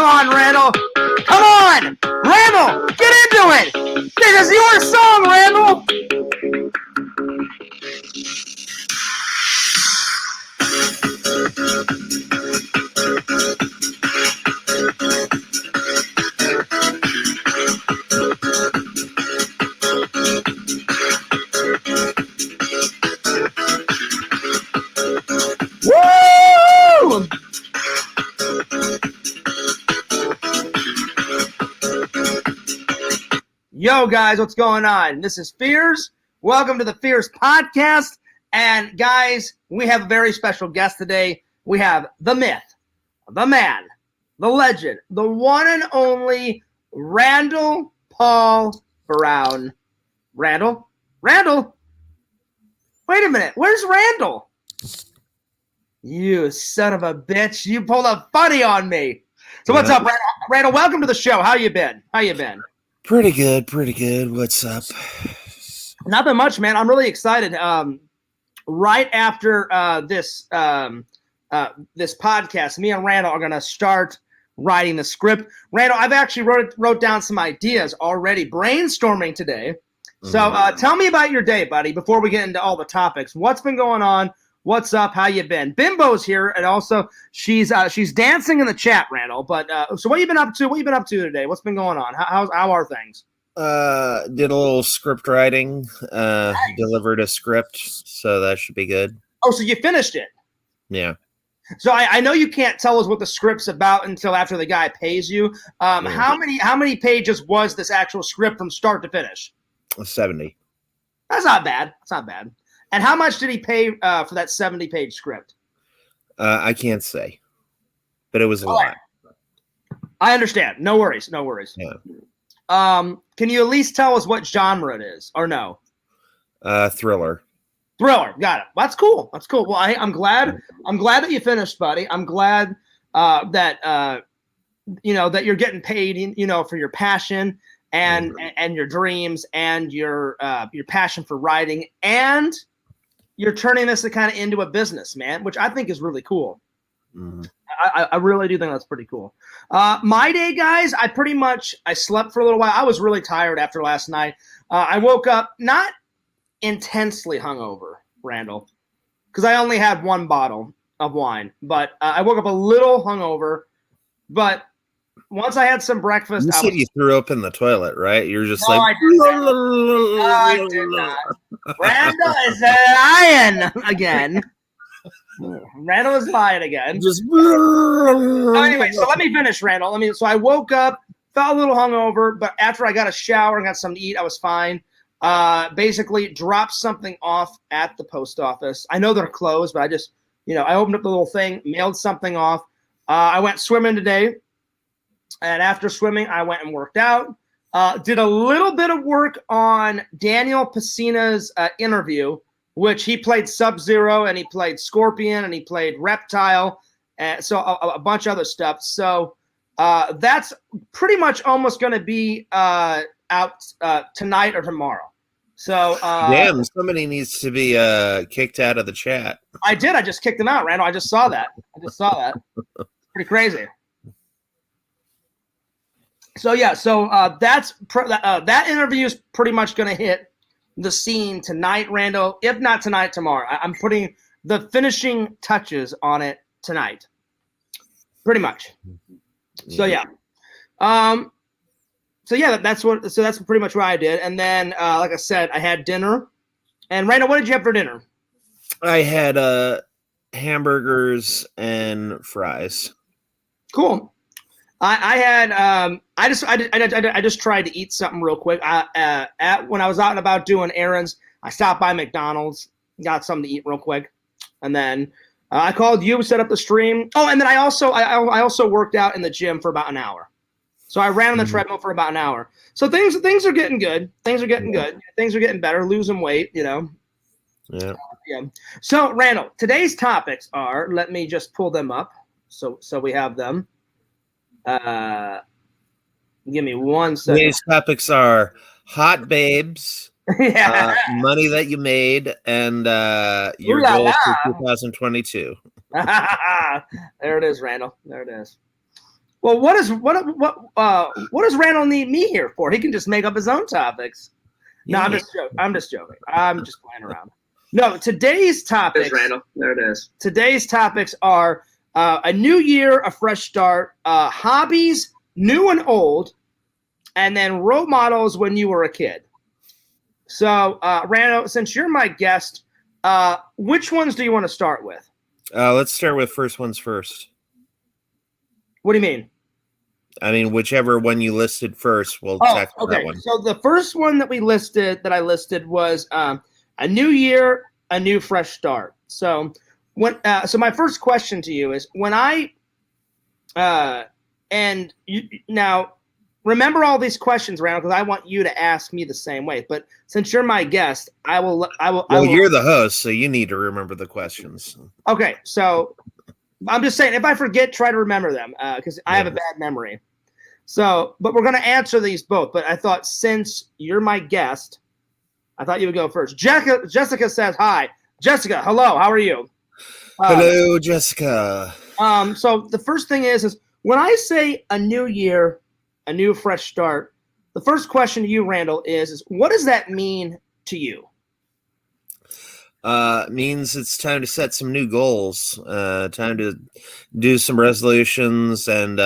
on, Randel. Come on, Randel, get into it. This is your song, Randel. Woo! Yo, guys, what's going on? This is Fears. Welcome to the Fears podcast. And, guys, we have a very special guest today. We have the myth, the man, the legend, the one and only Randel Paul Brown. Randel? Wait a minute. Where's Randel? You son of a bitch. You pulled a funny on me. So what's up, Randel? Welcome to the show. How you been? Pretty good. What's up? Nothing much, man. I'm really excited. Right after this podcast, me and Randel are going to start writing the script. Randel, I've actually wrote down some ideas already, brainstorming today. So tell me about your day, buddy, before we get into all the topics. What's been going on? What's up? How you been? Bimbo's here, and also she's dancing in the chat, Randel. But so what you been up to? What you been up to today? What's been going on? How are things? Did a little script writing. Nice. Delivered a script, so that should be good. Oh, so you finished it? Yeah. So I know you can't tell us what the script's about until after the guy pays you. How many pages was this actual script from start to finish? 70. That's not bad. And how much did he pay for that 70-page script? I can't say, but it was a lot. I understand. No worries. Yeah. Can you at least tell us what genre it is, or no? Thriller. Got it. That's cool. Well, I'm glad that you finished, buddy. I'm glad that that you're getting paid, for your passion and your dreams and your passion for writing, and you're turning this kind of into a business, man, which I think is really cool. Mm-hmm. I really do think that's pretty cool. My day, guys, I slept for a little while. I was really tired after last night. I woke up not intensely hungover, Randel, because I only had one bottle of wine, but I woke up a little hungover. But once I had some breakfast, you threw up in the toilet, right? You're just I did not. Randel is lying again. Randel is lying again. Anyway, so let me finish, Randel. So I woke up, felt a little hungover, but after I got a shower and got something to eat, I was fine. Basically dropped something off at the post office. I know they're closed, but I just, I opened up the little thing, mailed something off. I went swimming today. And after swimming, I went and worked out. Did a little bit of work on Daniel Pacina's interview, which he played Sub-Zero, and he played Scorpion, and he played Reptile, and so a bunch of other stuff. So that's pretty much almost going to be out tonight or tomorrow. So damn, somebody needs to be kicked out of the chat. I did. I just kicked him out, Randel. I just saw that. Pretty crazy. So yeah, that interview is pretty much going to hit the scene tonight, Randel. If not tonight, tomorrow. I'm putting the finishing touches on it tonight, pretty much. So yeah, that's pretty much what I did. And then, like I said, I had dinner. And Randel, what did you have for dinner? I had hamburgers and fries. Cool. I just tried to eat something real quick. When I was out and about doing errands, I stopped by McDonald's, got something to eat real quick, and then I called you, set up the stream. Oh, and then I also worked out in the gym for about an hour. So I ran on the treadmill for about an hour. So things are getting good. Things are getting good. Things are getting better. Losing weight, Yeah. Yeah. So Randel, today's topics are. Let me just pull them up. So we have them. Give me 1 second. Today's topics are hot babes, money that you made, and your goals for 2022. There it is, Randel. There it is. Well, what does Randall need me here for? He can just make up his own topics. No, I'm just joking. I'm just playing around. No, today's topics. There's Randall. There it is. Today's topics are a new year, a fresh start, hobbies, new and old, and then role models when you were a kid. So, Randall, since you're my guest, which ones do you want to start with? Let's start with first ones first. What do you mean? I mean, whichever one you listed first, we'll tackle that one. So the first one that I listed was a new year, a new fresh start. So so my first question to you is now remember all these questions, Randall, because I want you to ask me the same way. But since you're my guest, I will. You're the host, so you need to remember the questions. Okay, so I'm just saying, if I forget, try to remember them because I have a bad memory. So, but we're going to answer these both. But I thought since you're my guest, I thought you would go first. Jessica says hi. Jessica, hello. How are you? Hello, Jessica. So the first thing is when I say a new year, a new fresh start, the first question to you, Randall, is what does that mean to you? It means it's time to set some new goals, time to do some resolutions. And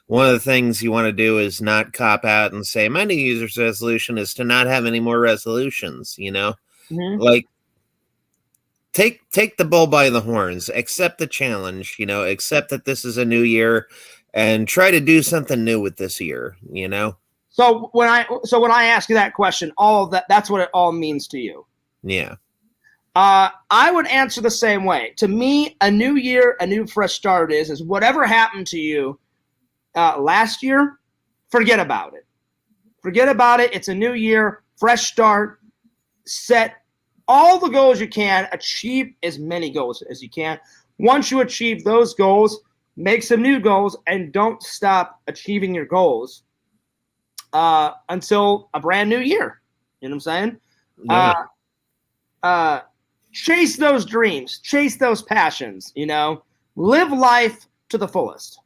one of the things you want to do is not cop out and say, my New Year's resolution is to not have any more resolutions, Mm-hmm. Like take the bull by the horns, accept the challenge, accept that this is a new year and try to do something new with this year, So when I ask you that question, all of that's what it all means to you. Yeah. I would answer the same way. To me, a new year, a new fresh start is whatever happened to you last year, forget about it. Forget about it. It's a new year, fresh start. Set all the goals you can. Achieve as many goals as you can. Once you achieve those goals, make some new goals, and don't stop achieving your goals until a brand new year. You know what I'm saying? Yeah. Chase those dreams, chase those passions, live life to the fullest,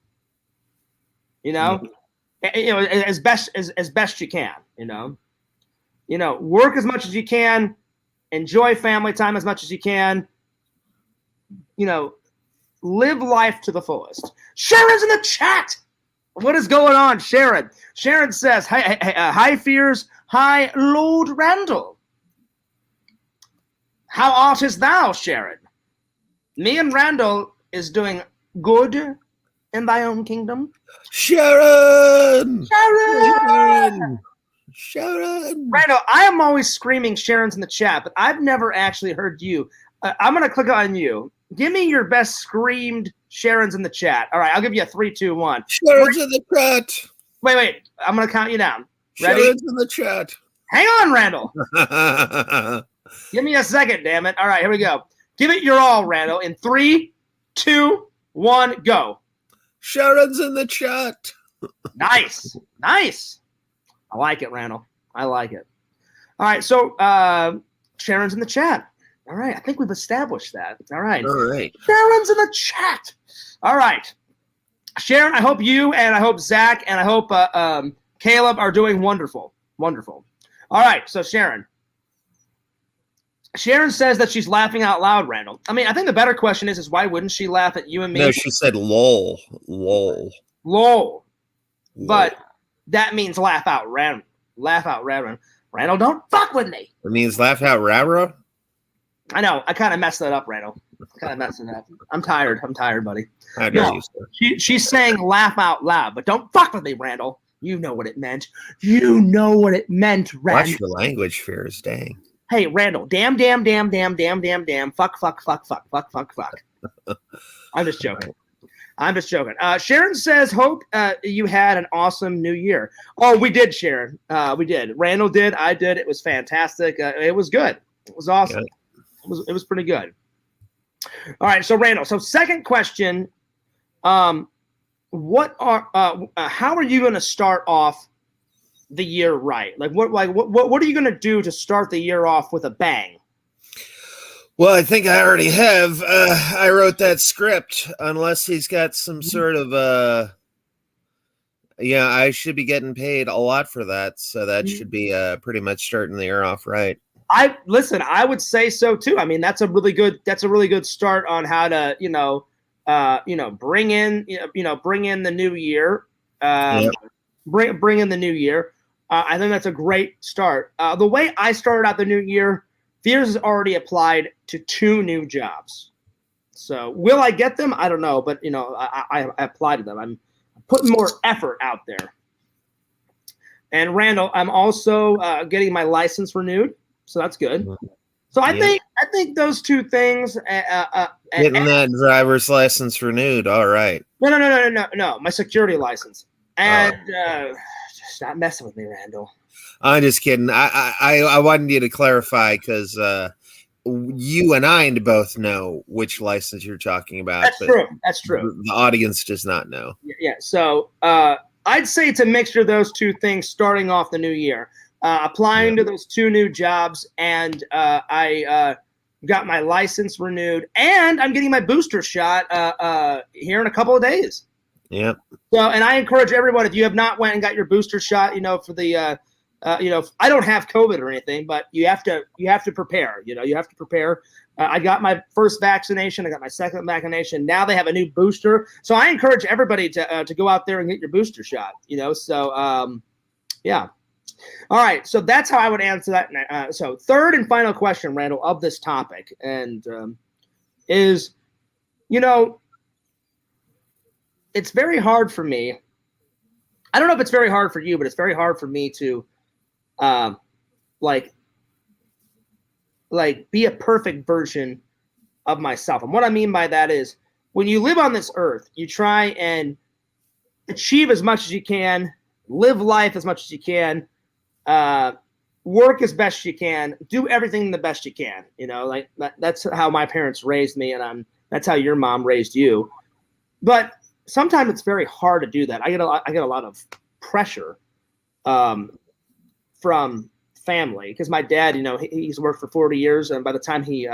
as best you can, work as much as you can, enjoy family time as much as you can, live life to the fullest. Sharon's in the chat. What is going on, Sharon? Sharon says, hi, Fears. Hi, Lord Randall. How artist thou, Sharon? Me and Randall is doing good in thy own kingdom. Sharon! Randall, I am always screaming Sharon's in the chat, but I've never actually heard you. I'm going to click on you. Give me your best screamed Sharon's in the chat. All right, I'll give you a 3, 2, 1. Sharon's in the chat. Wait. I'm going to count you down. Ready? Sharon's in the chat. Hang on, Randall. Give me a second, damn it. All right, here we go. Give it your all, Randall. In 3, 2, 1, go. Sharon's in the chat. Nice. I like it, Randall. I like it. All right, so Sharon's in the chat. All right, I think we've established that. All right. Sharon's in the chat. All right. Sharon, I hope you and I hope Zach and I hope Caleb are doing wonderful. Wonderful. All right, so Sharon says that she's laughing out loud, Randall. I mean, I think the better question is why wouldn't she laugh at you and me? No, she said lol. But that means laugh out loud. Randall, don't fuck with me. It means laugh out rara? I know. I kind of messed that up, Randall. I'm tired, buddy. How dare you, sir? She's saying laugh out loud, but don't fuck with me, Randall. You know what it meant. Randall. Watch your language, Fears. Dang. Hey, Randall. Damn. Fuck. I'm just joking. Sharon says, hope you had an awesome new year. Oh, we did, Sharon. We did. Randall did. I did. It was fantastic. It was good. It was awesome. It was pretty good. All right. So, Randall. So, second question. How are you going to start off the year right? What are you going to do to start the year off with a bang? Well, I think I already have. I wrote that script, unless he's got some sort of Yeah, I should be getting paid a lot for that, so that should be pretty much starting the year off right. I would say so too. I mean, that's a really good start on how to, bring in the new year. Yep. Bring in the new year. I think that's a great start. The way I started out the new year, Fears has already applied to 2 new jobs. So will I get them? I don't know, but I applied to them. I'm putting more effort out there. And Randall, I'm also getting my license renewed. So that's good. So I think those 2 things. Getting that driver's license renewed. All right. No. My security license. And stop messing with me, Randall. I'm just kidding. I wanted you to clarify because you and I both know which license you're talking about. That's true. The audience does not know. Yeah. So I'd say it's a mixture of those 2 things starting off the new year. Applying to those 2 new jobs, and I got my license renewed, and I'm getting my booster shot here in a couple of days. Yep. So, and I encourage everyone, if you have not went and got your booster shot, for the, I don't have COVID or anything, but you have to prepare. You have to prepare. I got my first vaccination. I got my second vaccination. Now they have a new booster, so I encourage everybody to go out there and get your booster shot. So yeah. All right, so that's how I would answer that. So third and final question, Randall, of this topic, and is, it's very hard for me. I don't know if it's very hard for you, but it's very hard for me to, be a perfect version of myself. And what I mean by that is, when you live on this earth, you try and achieve as much as you can, live life as much as you can. Work as best you can, do everything the best you can. That's how my parents raised me, and that's how your mom raised you. But sometimes it's very hard to do that. I get a lot of pressure from family, because my dad, he's worked for 40 years, and by the time he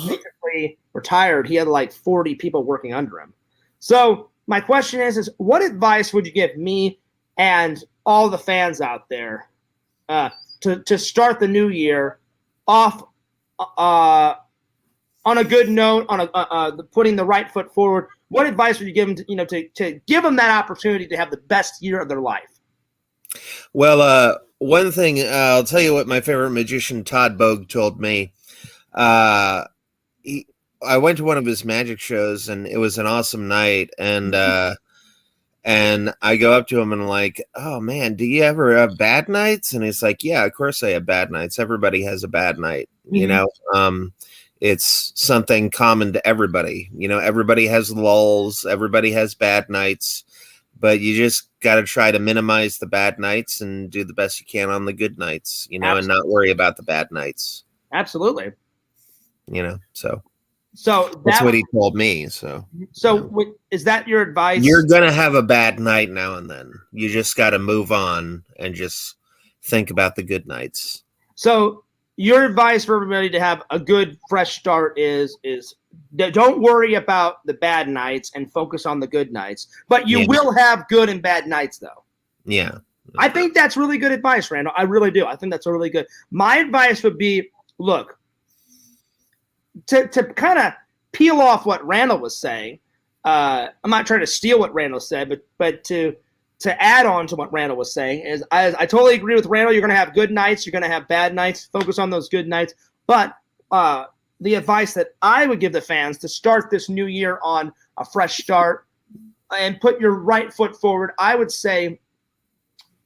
basically retired, he had like 40 people working under him. So my question is what advice would you give me and all the fans out there to start the new year off on a good note, on putting the right foot forward? What advice would you give them to give them that opportunity to have the best year of their life? Well, one thing, I'll tell you what my favorite magician, Todd Bogue, told me. I went to one of his magic shows, and it was an awesome night. And I go up to him and I'm like, "Oh man, do you ever have bad nights?" And he's like, "Yeah, of course I have bad nights. Everybody has a bad night. It's something common to everybody. Everybody has lulls. Everybody has bad nights, but you just got to try to minimize the bad nights and do the best you can on the good nights, and not worry about the bad nights." Absolutely. So that's what he told me. So is that your advice? You're going to have a bad night now and then. You just got to move on and just think about the good nights. So your advice for everybody to have a good fresh start is don't worry about the bad nights and focus on the good nights, but you will have good and bad nights though. Yeah. I think that's really good advice, Randall. I really do. I think that's really good. My advice would be, look, to kind of peel off what Randall was saying. I'm not trying to steal what Randall said, but to add on to what Randall was saying is I totally agree with Randall. You're going to have good nights. You're going to have bad nights. Focus on those good nights. But the advice that I would give the fans to start this new year on a fresh start and put your right foot forward, I would say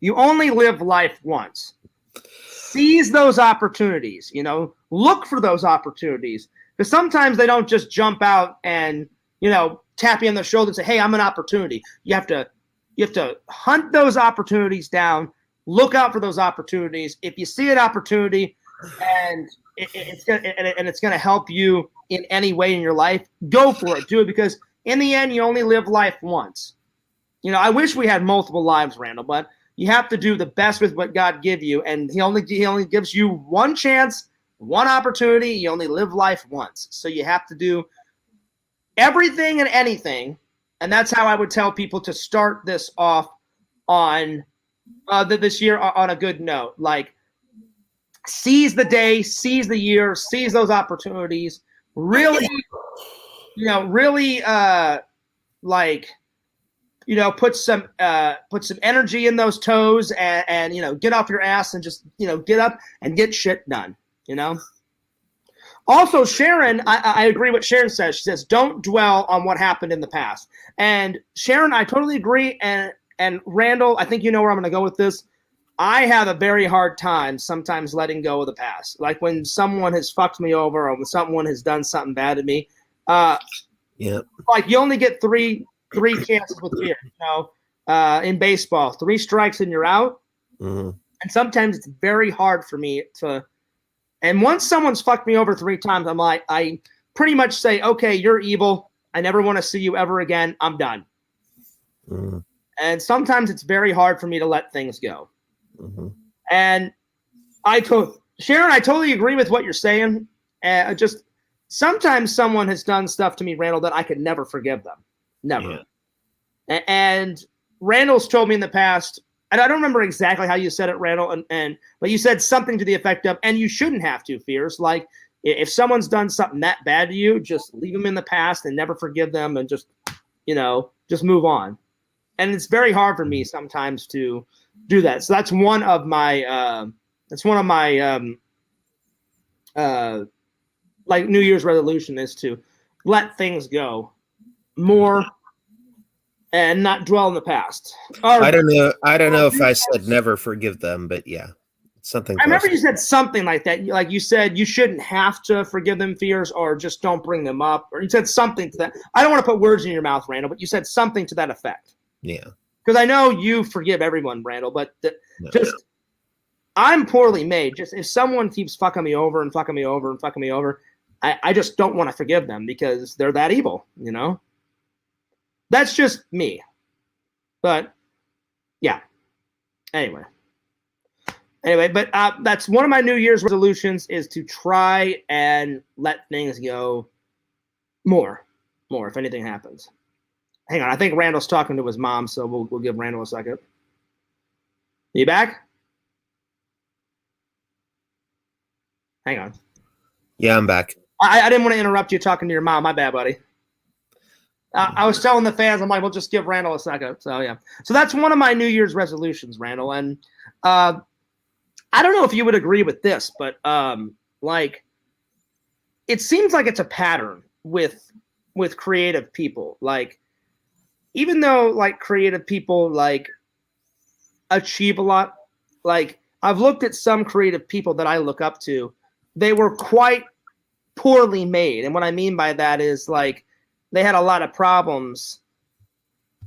you only live life once. Seize those opportunities, look for those opportunities. Because sometimes they don't just jump out and, tap you on the shoulder and say, "Hey, I'm an opportunity." You have to hunt those opportunities down, look out for those opportunities. If you see an opportunity and it's going to help you in any way in your life, go for it. Do it, because in the end, you only live life once. I wish we had multiple lives, Randall, but you have to do the best with what God give you, and He only gives you one chance, one opportunity. You only live life once, so you have to do everything and anything, and that's how I would tell people to start this off on this year on a good note. Like, seize the day, seize the year, seize those opportunities. Really, put some energy in those toes and get off your ass and just get up and get shit done. Also, Sharon, I agree with Sharon says. She says, don't dwell on what happened in the past. And Sharon, I totally agree. And Randel, I think you know where I'm going to go with this. I have a very hard time sometimes letting go of the past. Like when someone has fucked me over or when someone has done something bad to me. Like you only get three chances with fear. In baseball, 3 strikes and you're out. Mm-hmm. And sometimes it's very hard for me to. And once someone's fucked me over 3 times, I pretty much say, okay, you're evil. I never want to see you ever again. I'm done. Mm-hmm. And sometimes it's very hard for me to let things go. Mm-hmm. And Sharon, I totally agree with what you're saying. Just sometimes someone has done stuff to me, Randel, that I could never forgive them. Never. Yeah. And Randall's told me in the past, and I don't remember exactly how you said it, Randel, but you said something to the effect of, and you shouldn't have to, Fears. Like, if someone's done something that bad to you, just leave them in the past and never forgive them and just move on. And it's very hard for me sometimes to do that. So that's one of my like New Year's resolution is to let things go more and not dwell in the past. I don't know if I said never forgive them, but yeah, something. I remember you said something like that. Like you said, you shouldn't have to forgive them, Fears, or just don't bring them up. Or you said something to that. I don't want to put words in your mouth, Randel, but you said something to that effect. Yeah. Because I know you forgive everyone, Randel, but I'm poorly made. Just if someone keeps fucking me over and fucking me over and fucking me over, I just don't want to forgive them because they're that evil, That's just me. But yeah. Anyway, but that's one of my New Year's resolutions is to try and let things go more if anything happens. Hang on, I think Randall's talking to his mom, so we'll give Randel a second. You back? Hang on. Yeah, I'm back. I didn't want to interrupt you talking to your mom. My bad, buddy. I was telling the fans, I'm like, we'll just give Randel a second. So, yeah. So that's one of my New Year's resolutions, Randel. And I don't know if you would agree with this, but it seems like it's a pattern with creative people. Like, even though like creative people like achieve a lot, like I've looked at some creative people that I look up to, they were quite poorly made. And what I mean by that is like they had a lot of problems.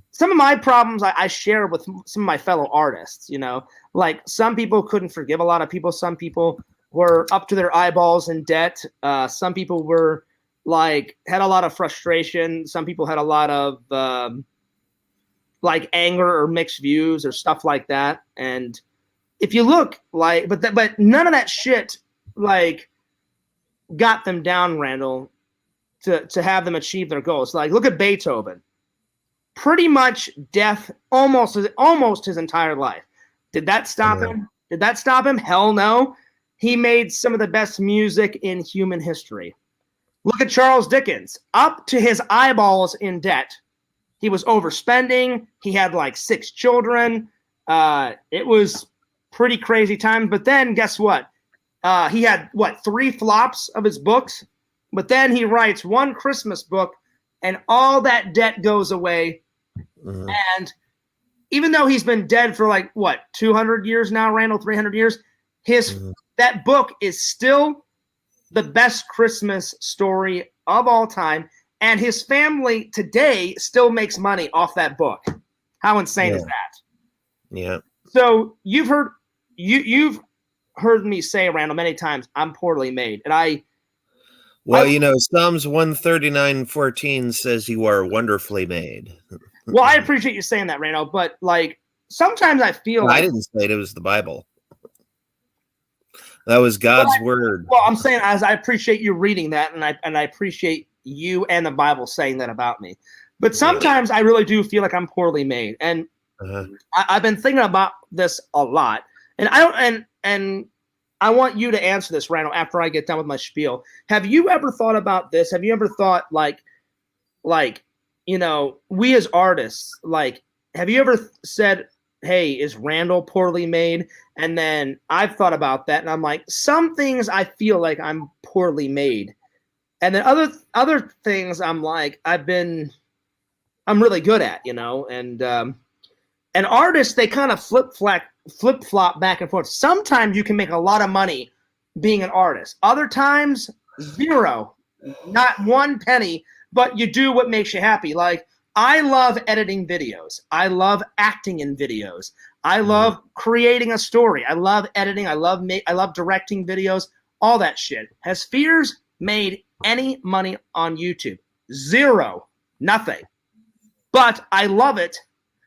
Some of my problems I share with some of my fellow artists, like some people couldn't forgive a lot of people. Some people were up to their eyeballs in debt. Some people were like had a lot of frustration. Some people had a lot of like anger or mixed views or stuff like that. And if you look like, but none of that shit like got them down, Randel, to have them achieve their goals. Like look at Beethoven, pretty much deaf almost his entire life. Did that stop him? Did that stop him? Hell no. He made some of the best music in human history. Look at Charles Dickens, up to his eyeballs in debt. He was overspending. He had like 6 children. It was pretty crazy time. But then guess what? He had 3 flops of his books. But then he writes one Christmas book and all that debt goes away. Mm-hmm. And even though he's been dead for 200 years now, Randel, 300 years, that book is still the best Christmas story of all time. And his family today still makes money off that book. How insane is that? Yeah. So you've heard me say, Randel, many times, I'm poorly made. And Psalms 139:14 says you are wonderfully made. Well, I appreciate you saying that, Randel, but sometimes I feel I didn't say it was the Bible. That was God's word. Well, I'm saying as I appreciate you reading that, and I appreciate you and the Bible saying that about me. But sometimes I really do feel like I'm poorly made. And I've been thinking about this a lot. And I want you to answer this, Randall, after I get done with my spiel. Have you ever thought about this? Have you ever thought like, you know, we as artists, like, have you ever said, hey, is Randall poorly made? And then I've thought about that, and I'm like, some things I feel like I'm poorly made. And then other things I'm like, I'm really good at, you know? And artists, they kind of flip-flop back and forth. Sometimes you can make a lot of money being an artist. Other times, zero, not one penny, but you do what makes you happy. Like, I love editing videos. I love acting in videos. I love creating a story. I love editing. I love directing videos, all that shit. Has Fears made any money on YouTube? Zero. Nothing. But I love it.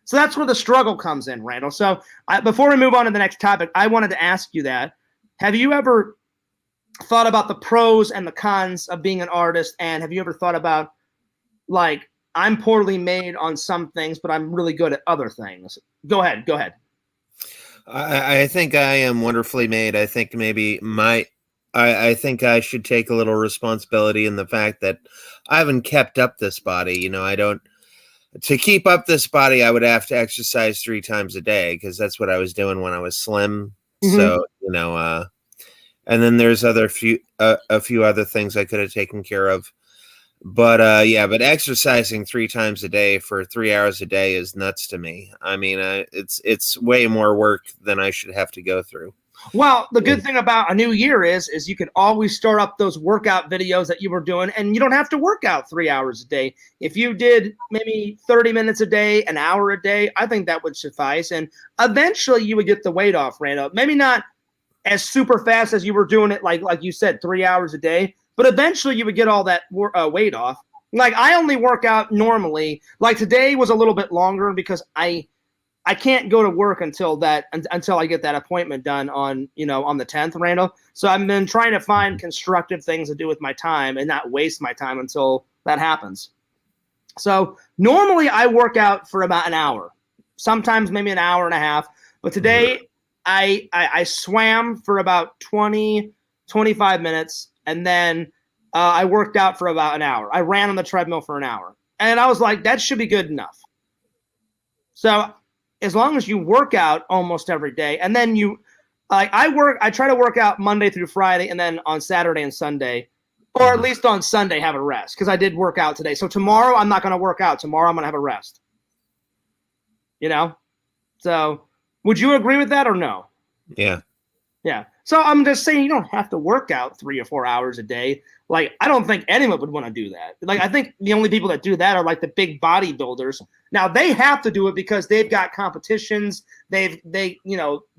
So that's where the struggle comes in, Randall. So before we move on to the next topic, I wanted to ask you that. Have you ever thought about the pros and the cons of being an artist? And have you ever thought about, like, I'm poorly made on some things, but I'm really good at other things? Go ahead. I think I am wonderfully made. I think maybe I think I should take a little responsibility in the fact that I haven't kept up this body. You know, to keep up this body, I would have to exercise 3 times a day, because that's what I was doing when I was slim. So, you know, and then there's a few other things I could have taken care of. But but exercising 3 times a day for 3 hours a day is nuts to me. I mean, it's way more work than I should have to go through. Well, the good thing about a new year is you can always start up those workout videos that you were doing, and you don't have to work out 3 hours a day. If you did maybe 30 minutes a day, an hour a day, I think that would suffice. And eventually you would get the weight off, Randall. Maybe not as super fast as you were doing it, like you said, 3 hours a day, but eventually you would get all that weight off. Like, I only work out normally. Like, today was a little bit longer because I can't go to work until I get that appointment done on the 10th, Randall. So I've been trying to find constructive things to do with my time and not waste my time until that happens. So normally I work out for about an hour, sometimes maybe an hour and a half. But today I swam for about 20, 25 minutes, and then I worked out for about an hour. I ran on the treadmill for an hour, and I was like, that should be good enough. So as long as you work out almost every day, and then I try to work out Monday through Friday, and then on Saturday and Sunday, or at least on Sunday, have a rest, because I did work out today. So tomorrow I'm not going to work out. Tomorrow I'm going to have a rest. You know? So would you agree with that or no? Yeah. Yeah. So I'm just saying, you don't have to work out 3 or 4 hours a day. Like, I don't think anyone would want to do that. Like, I think the only people that do that are like the big bodybuilders. Now, they have to do it because they've got competitions. They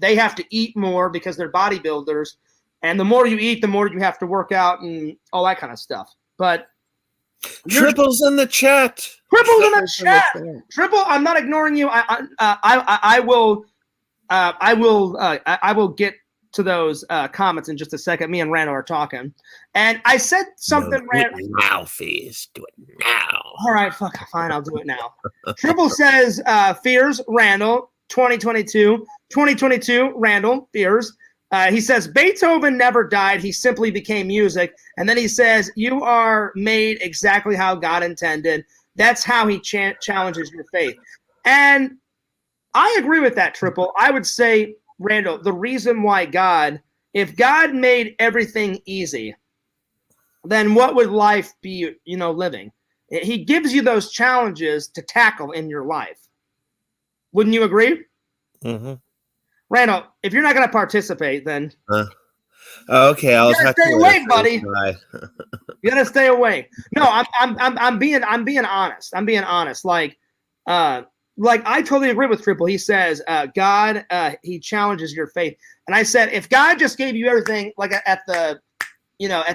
have to eat more because they're bodybuilders. And the more you eat, the more you have to work out and all that kind of stuff. But Triples in the chat. Triples in the chat. Triple, I'm not ignoring you. I will get to those comments in just a second. Me and Randall are talking, and I said something. Now, Fears, do it now. All right, fine, I'll do it now. Triple says, Fears, Randall, 2022, Randall, Fears. He says, Beethoven never died. He simply became music. And then he says, you are made exactly how God intended. That's how he challenges your faith. And I agree with that, Triple. I would say, Randall, the reason why if God made everything easy, then what would life be, living? He gives you those challenges to tackle in your life. Wouldn't you agree? Mm-hmm. Randall, if you're not going to participate, then okay, I'll have to stay awake, buddy. You got to stay awake. No, I'm being honest. I'm being honest. Like I totally agree with Triple. He says, God, he challenges your faith. And I said, if God just gave you everything like at the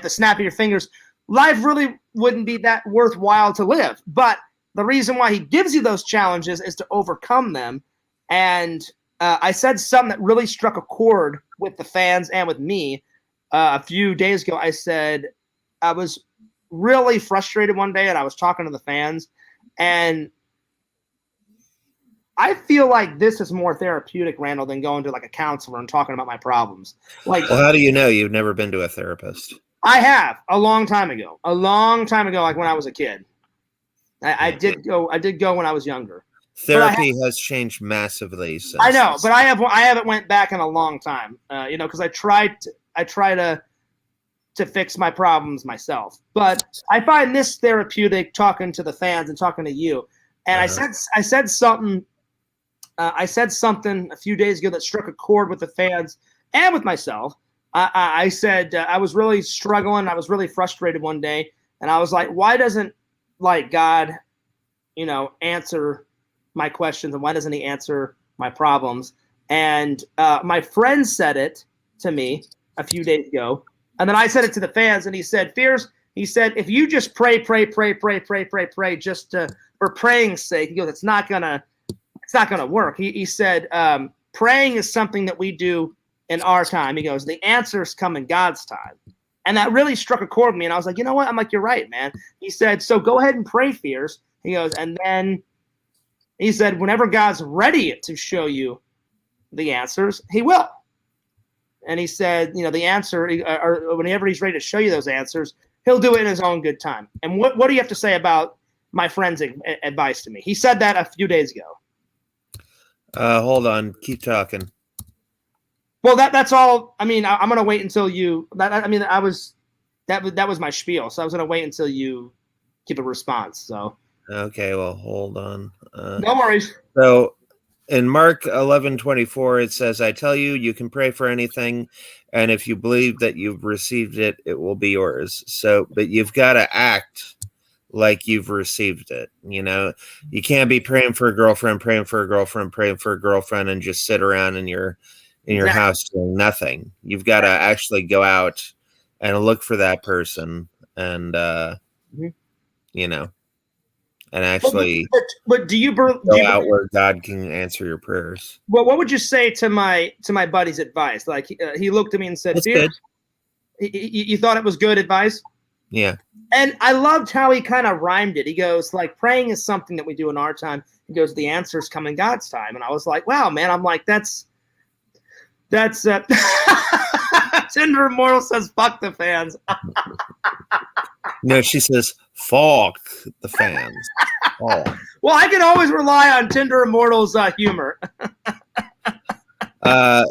snap of your fingers, life really wouldn't be that worthwhile to live. But the reason why he gives you those challenges is to overcome them. And I said something that really struck a chord with the fans and with me a few days ago. I said, I was really frustrated one day, and I was talking to the fans, and I feel like this is more therapeutic, Randall, than going to like a counselor and talking about my problems. Like, well, how do you know you've never been to a therapist? I have a long time ago, like when I was a kid. I did go when I was younger. Therapy has changed massively since. I know, but I haven't went back in a long time. Because I try to fix my problems myself. But I find this therapeutic, talking to the fans and talking to you. And I said something. I said something a few days ago that struck a chord with the fans and with myself. I said I was really struggling. I was really frustrated one day, and I was like, "Why doesn't like God, answer my questions, and why doesn't He answer my problems?" And my friend said it to me a few days ago, and then I said it to the fans, and he said, "Fears." He said, "If you just pray, just for praying's sake," he goes, "It's not gonna work." He said, "Praying is something that we do in our time." He goes, "The answers come in God's time." And that really struck a chord with me. And I was like, you know what? I'm like, you're right, man. He said, "So go ahead and pray, Fears." He goes, and then he said, "Whenever God's ready to show you the answers, He will." And he said, the answer, or whenever He's ready to show you those answers, He'll do it in His own good time. And what do you have to say about my friend's advice to me? He said that a few days ago. Hold on. Keep talking. Well, that's all. I mean, I'm going to wait until you. That was my spiel. So I was going to wait until you give a response. So. Okay. Well, hold on. No worries. So, in Mark 11:24, it says, "I tell you, you can pray for anything, and if you believe that you've received it, it will be yours." So, but you've got to act like you've received it. You can't be praying for a girlfriend, and just sit around in your house doing nothing. You've got to actually go out and look for that person, and and actually but do you go out where God can answer your prayers. Well, what would you say to my buddy's advice? Like he looked at me and said, "That's good." You thought it was good advice? Yeah. And I loved how he kind of rhymed it. He goes, like, praying is something that we do in our time. He goes, the answers come in God's time. And I was like, wow, man. I'm like, that's Tinder Immortal says, fuck the fans. No, she says, fuck the fans. Oh. Well, I can always rely on Tinder Immortal's humor.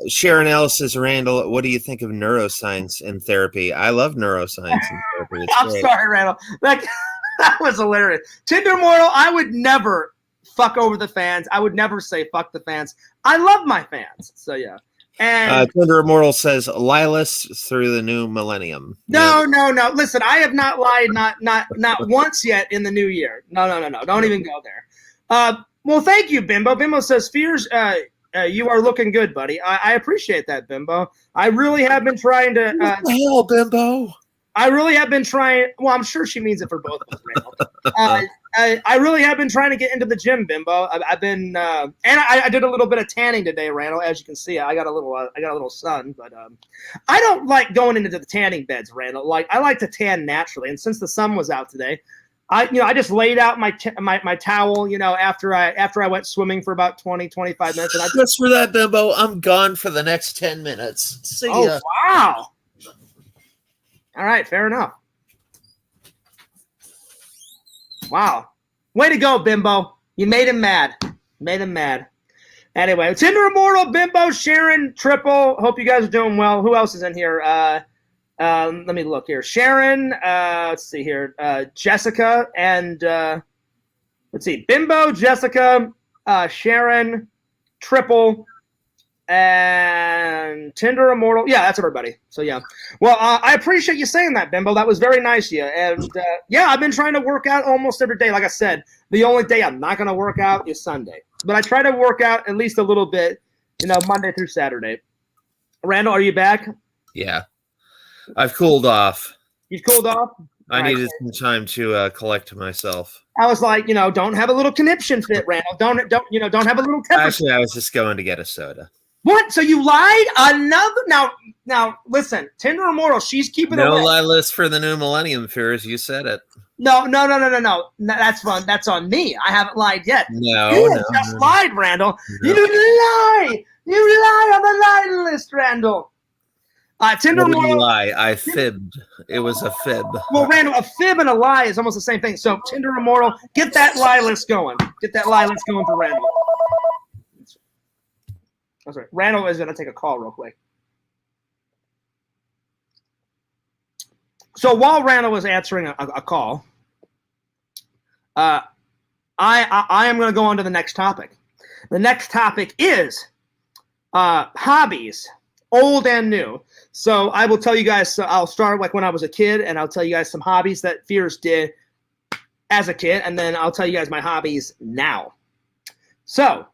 Sharon L says, "Randall, what do you think of neuroscience in therapy?" I love neuroscience in therapy. I'm sorry, Randall. That was hilarious. Tinder Immortal, I would never fuck over the fans. I would never say fuck the fans. I love my fans. So, yeah. And Tinder Immortal says, "Lilas through the new millennium." No. Listen, I have not lied, not once yet in the new year. No. Don't even go there. Well, thank you, Bimbo. Bimbo says, "Fears, you are looking good, buddy." I appreciate that, Bimbo. I really have been trying to. What the hell, Bimbo? I really have been trying. Well, I'm sure she means it for both of us, Randall. I really have been trying to get into the gym, Bimbo. I've been, and I did a little bit of tanning today, Randall. As you can see, I got a little sun, but I don't like going into the tanning beds, Randall. Like I like to tan naturally, and since the sun was out today, I just laid out my towel, after I went swimming for about 20-25 minutes. And just for that, Bimbo, I'm gone for the next 10 minutes. See ya. Wow. All right, fair enough. Wow. Way to go, Bimbo. You made him mad. Anyway, Tinder Immortal, Bimbo, Sharon, Triple. Hope you guys are doing well. Who else is in here? Let me look here. Sharon, let's see here. Jessica, and let's see. Bimbo, Jessica, Sharon, Triple, and Tinder Immortal. Yeah, that's everybody. So, yeah. Well, I appreciate you saying that, Bimbo. That was very nice of you. And, yeah, I've been trying to work out almost every day. Like I said, the only day I'm not going to work out is Sunday. But I try to work out at least a little bit, Monday through Saturday. Randall, are you back? Yeah. I've cooled off. You've cooled off? I needed some time to collect myself. I was like, don't have a little conniption fit, Randall. Don't have a little temper. Actually, I was just going to get a soda. What? So you lied? Another now listen, Tinder Immortal, she's keeping it No away. lie list for the new millennium fears. You said it. No. That's fun. That's on me. I haven't lied yet. No, You just lied, Randel. No. You lie. You lie on the lie list, Randel. Tinder What did you Immortal. lie? I fibbed. It was a fib. Well, Randel, a fib and a lie is almost the same thing. So Tinder Immortal, get that lie list going. Get that lie list going for Randel. That's right. Randel is going to take a call real quick. So while Randel was answering a call, I am going to go on to the next topic. The next topic is hobbies, old and new. So I will tell you guys, I'll start like when I was a kid, and I'll tell you guys some hobbies that Fears did as a kid, and then I'll tell you guys my hobbies now. So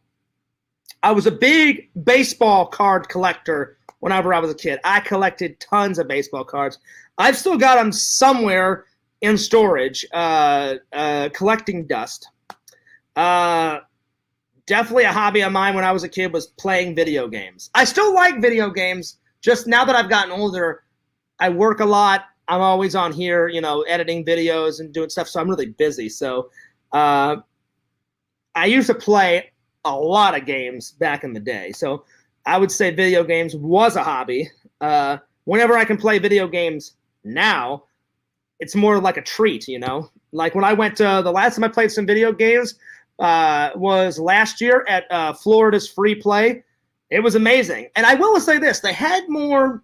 I was a big baseball card collector whenever I was a kid. I collected tons of baseball cards. I've still got them somewhere in storage, collecting dust. Definitely a hobby of mine when I was a kid was playing video games. I still like video games. Just now that I've gotten older, I work a lot. I'm always on here, editing videos and doing stuff. So I'm really busy. So I used to play a lot of games back in the day. So I would say video games was a hobby. Whenever I can play video games now, it's more like a treat, Like when I went to the last time I played some video games was last year at Florida's Free Play. It was amazing. And I will say this, they had more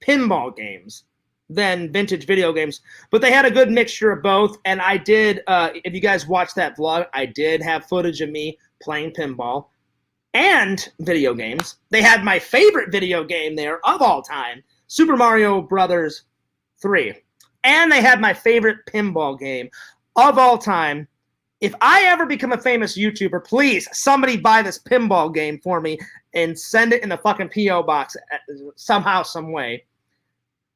pinball games than vintage video games, but they had a good mixture of both. And I did, if you guys watched that vlog, I did have footage of me playing pinball and video games. They had my favorite video game there of all time, Super Mario Brothers 3. And they had my favorite pinball game of all time. If I ever become a famous YouTuber, please, somebody buy this pinball game for me and send it in the fucking P.O. box somehow, some way.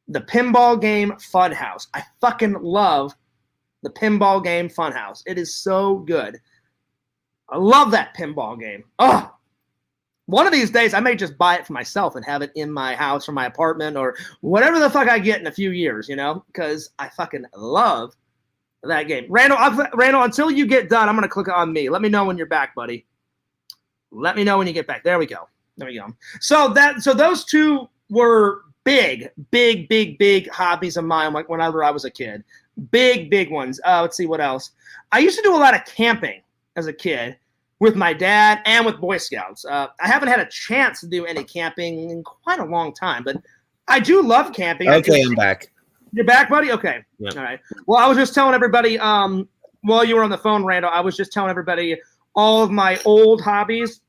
The Pinball Game Funhouse. I fucking love the Pinball Game Funhouse. It is so good. I love that pinball game. Oh, one of these days I may just buy it for myself and have it in my house or my apartment or whatever the fuck I get in a few years, because I fucking love that game. Randel, until you get done, I'm going to click on me. Let me know when you're back, buddy. Let me know when you get back. There we go. So those two were big hobbies of mine whenever I was a kid. Big ones. Let's see what else. I used to do a lot of camping as a kid with my dad and with Boy Scouts. I haven't had a chance to do any camping in quite a long time, but I do love camping. Okay, I'm back. You're back, buddy? Okay. Yeah. All right. Well, I was just telling everybody, while you were on the phone, Randel, I was just telling everybody all of my old hobbies.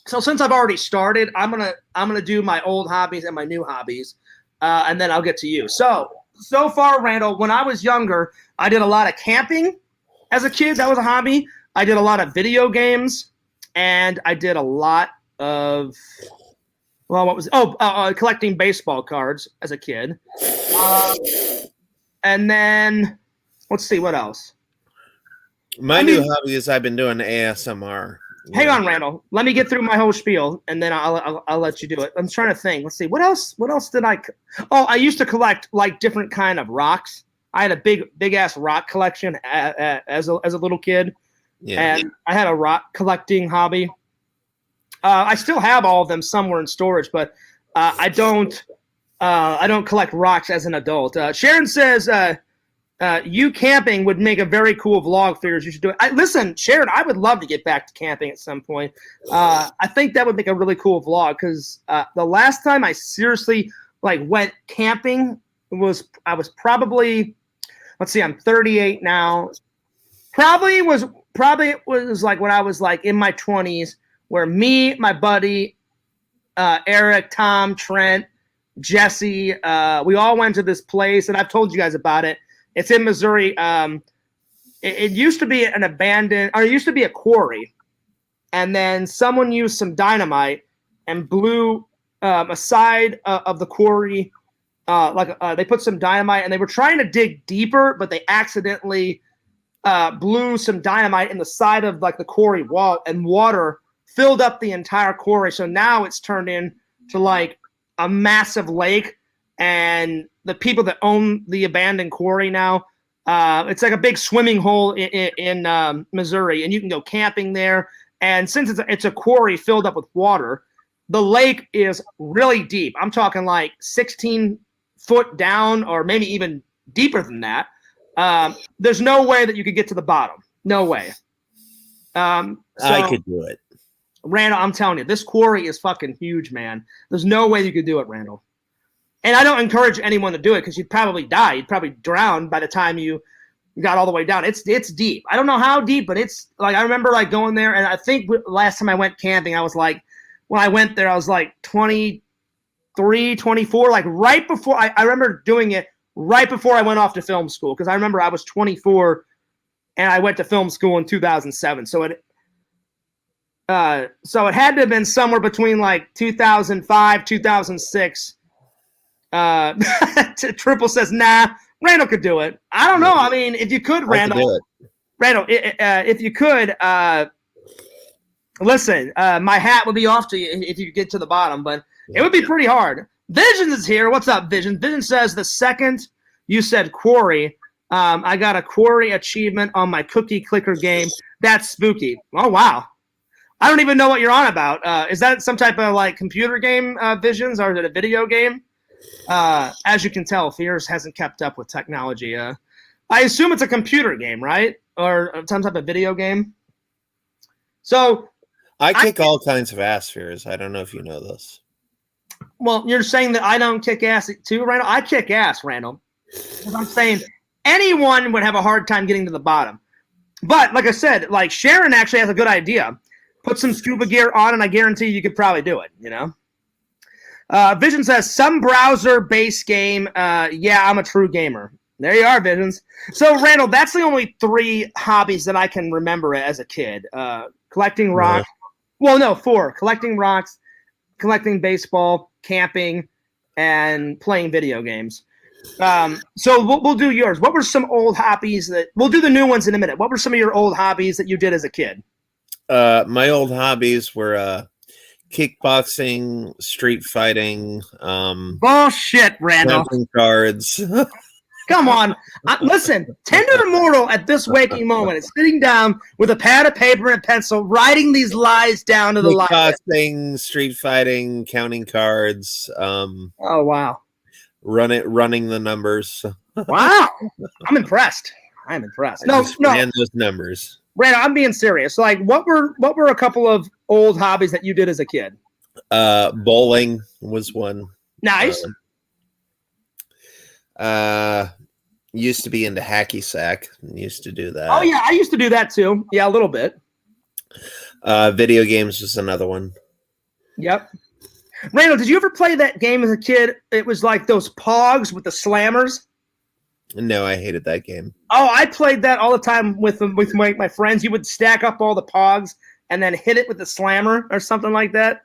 So since I've already started, I'm gonna do my old hobbies and my new hobbies, and then I'll get to you. So far, Randel, when I was younger, I did a lot of camping as a kid. That was a hobby. I did a lot of video games, and I did a lot of collecting baseball cards as a kid. And then let's see what else. New hobby is I've been doing ASMR. Hang on, Randel. Let me get through my whole spiel, and then I'll let you do it. I'm trying to think. Let's see. What else did I? I used to collect like different kind of rocks. I had a big ass rock collection as a little kid, and I had a rock collecting hobby. I still have all of them somewhere in storage, but I don't collect rocks as an adult. Sharon says you camping would make a very cool vlog. Figures you should do it. Listen, Sharon, I would love to get back to camping at some point. I think that would make a really cool vlog because the last time I seriously went camping I was probably, let's see, I'm 38 now. Probably it was like when I was in my 20s, where me, my buddy, Eric, Tom, Trent, Jesse, we all went to this place, and I've told you guys about it. It's in Missouri. It used to be it used to be a quarry, and then someone used some dynamite and blew a side of the quarry. They put some dynamite, and they were trying to dig deeper, but they accidentally blew some dynamite in the side of the quarry wall, and water filled up the entire quarry. So now it's turned into like a massive lake, and the people that own the abandoned quarry now, it's like a big swimming hole in Missouri, and you can go camping there. And since it's a quarry filled up with water, the lake is really deep. I'm talking like 16 foot down, or maybe even deeper than that. There's no way that you could get to the bottom. No way. I could do it. Randall, I'm telling you, this quarry is fucking huge, man. There's no way you could do it, Randall. And I don't encourage anyone to do it because you'd probably die. You'd probably drown by the time you got all the way down. It's deep. I don't know how deep, but it's like, I remember like going there, and I think last time I went camping, I was like, when I went there, I was like 23, 24, like right before I remember doing it right before I went off to film school, because I remember I was 24 and I went to film school in 2007. So it had to have been somewhere between like 2005, 2006. Triple says, nah, Randall could do it. I don't know. I mean, if you could, Randall, if you could, listen, my hat would be off to you if you get to the bottom, but it would be pretty hard. Visions is here. What's up, Vision? Vision says, the second you said quarry, I got a quarry achievement on my cookie clicker game. That's spooky. Oh, wow. I don't even know what you're on about. Is that some type of like computer game, Visions, or is it a video game? As you can tell, Fears hasn't kept up with technology. I assume it's a computer game, right? Or some type of video game. So I kick all kinds of ass, Fears. I don't know if you know this. Well, you're saying that I don't kick ass too, Randall? I kick ass, Randall. I'm saying anyone would have a hard time getting to the bottom. But like I said, like Sharon actually has a good idea. Put some scuba gear on, and I guarantee you could probably do it, you know? Vision says, some browser-based game. Yeah, I'm a true gamer. There you are, Visions. So, Randall, that's the only 3 hobbies that I can remember as a kid. Collecting rocks. Well, no, 4. Collecting rocks, collecting baseball, camping, and playing video games. So we'll do yours. What were some old hobbies that – we'll do the new ones in a minute. What were some of your old hobbies that you did as a kid? My old hobbies were kickboxing, street fighting, bullshit, Randall. Cards. Come on. Listen, Tender Immortal at this waking moment is sitting down with a pad of paper and pencil, writing these lies down to the line. Kickboxing, street fighting, counting cards. Oh, wow. Running the numbers. Wow. I'm impressed. No. And those numbers. Randall, I'm being serious. Like, what were a couple of old hobbies that you did as a kid? Bowling was one. Nice. Used to be into hacky sack. Used to do that. Oh yeah, I used to do that too. Yeah, a little bit. Video games was another one. Yep. Randall, did you ever play that game as a kid? It was like those Pogs with the slammers. No, I hated that game. Oh, I played that all the time with my friends. You would stack up all the Pogs and then hit it with the slammer or something like that.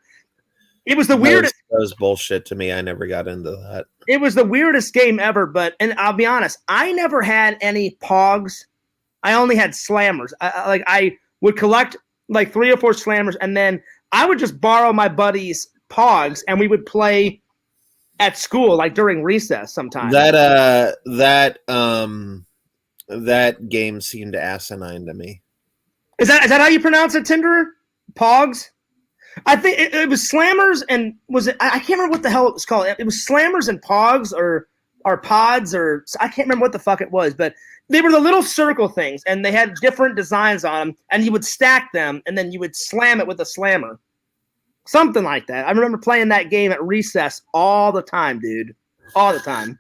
It was the weirdest. That was bullshit to me. I never got into that. It was the weirdest game ever, and I'll be honest, I never had any Pogs. I only had slammers. I would collect like 3 or 4 slammers, and then I would just borrow my buddies' Pogs, and we would play at school, like during recess sometimes. That game seemed asinine to me. Is that how you pronounce it, Tinder? Pogs? I think it was slammers, and was it? I can't remember what the hell it was called. It was slammers and Pogs or pods, or I can't remember what the fuck it was, but they were the little circle things, and they had different designs on them, and you would stack them, and then you would slam it with a slammer. Something like that. I remember playing that game at recess all the time, dude. All the time.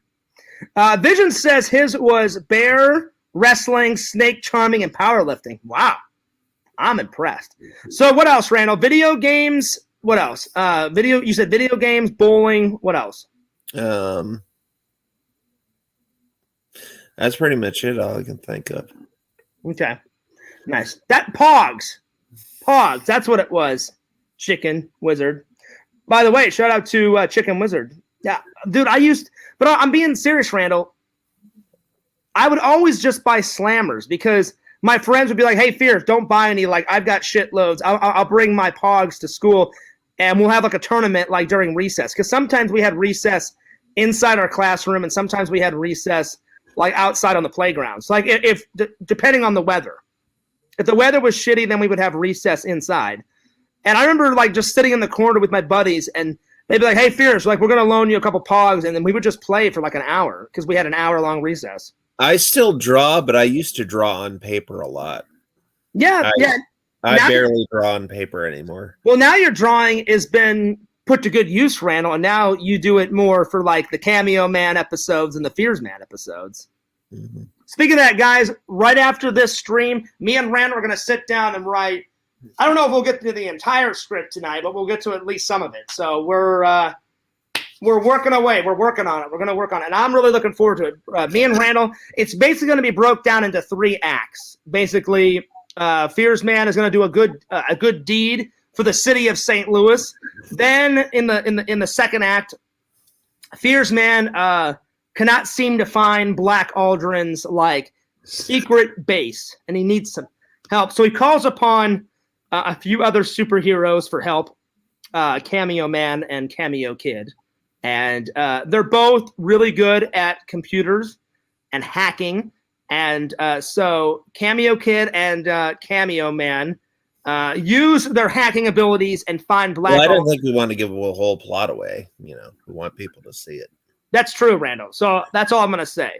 Vision says his was bear, wrestling, snake charming, and powerlifting. Wow. I'm impressed. So what else, Randall? Video games. What else? You said video games, bowling. What else? That's pretty much it. All I can think of. Okay. Nice. That Pogs. That's what it was. Chicken Wizard. By the way, shout out to Chicken Wizard. Yeah, dude, but I'm being serious, Randall. I would always just buy slammers because my friends would be like, "Hey, Fierce, don't buy any. Like, I've got shitloads. I'll bring my Pogs to school, and we'll have like a tournament like during recess. Because sometimes we had recess inside our classroom, and sometimes we had recess like outside on the playgrounds. Like, if depending on the weather, if the weather was shitty, then we would have recess inside. And I remember like just sitting in the corner with my buddies, and they'd be like, "Hey, Fierce, like we're gonna loan you a couple Pogs," and then we would just play for like an hour because we had an hour-long recess. I still draw, but I used to draw on paper a lot. Yeah. I barely draw on paper anymore. Well, now your drawing has been put to good use, Randall, and now you do it more for like the Cameo Man episodes and the Fears Man episodes. Mm-hmm. Speaking of that, guys, right after this stream, me and Randall are going to sit down and write. I don't know if we'll get to the entire script tonight, but we'll get to at least some of it. So we're working away. We're working on it. We're going to work on it. And I'm really looking forward to it. Me and Randall, it's basically going to be broke down into 3 acts. Basically, Fears Man is going to do a good deed for the city of St. Louis. Then in the second act, Fears Man cannot seem to find Black Aldrin's like secret base, and he needs some help. So he calls upon a few other superheroes for help, Cameo Man and Cameo Kid. And they're both really good at computers and hacking. And so Cameo Kid and Cameo Man use their hacking abilities and find Black. Well, I don't think we want to give a whole plot away. You know, we want people to see it. That's true, Randall. So that's all I'm going to say.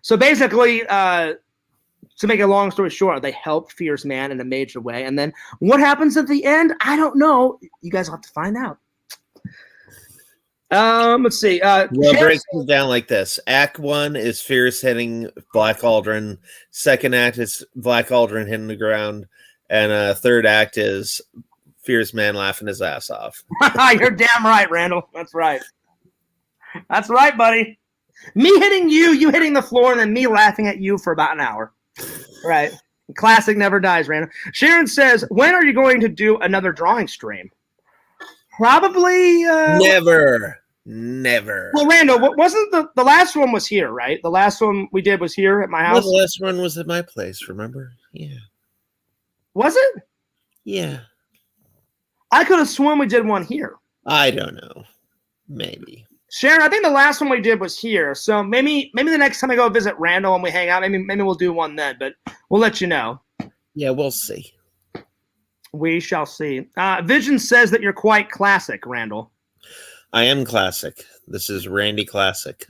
So basically, to make a long story short, they help Fears Man in a major way. And then what happens at the end? I don't know. You guys will have to find out. Let's see. Well, it breaks it down like this. Act 1 is Fierce hitting Black Aldrin. Second act is Black Aldrin hitting the ground. And third act is Fierce Man laughing his ass off. You're damn right, Randall. That's right. That's right, buddy. Me hitting you, you hitting the floor, and then me laughing at you for about an hour. Right. Classic never dies, Randall. Sharon says, when are you going to do another drawing stream? Probably never. Well, Randall, what wasn't the last one was here, right? The last one we did was here at my house. Well, the last one was at my place, remember? Yeah. Was it? Yeah. I could have sworn we did one here. I don't know. Maybe. Sharon, I think the last one we did was here. So maybe the next time I go visit Randall and we hang out, maybe we'll do one then, but we'll let you know. Yeah, we'll see. We shall see. Vision says that you're quite classic, Randall. I am classic. This is Randy Classic.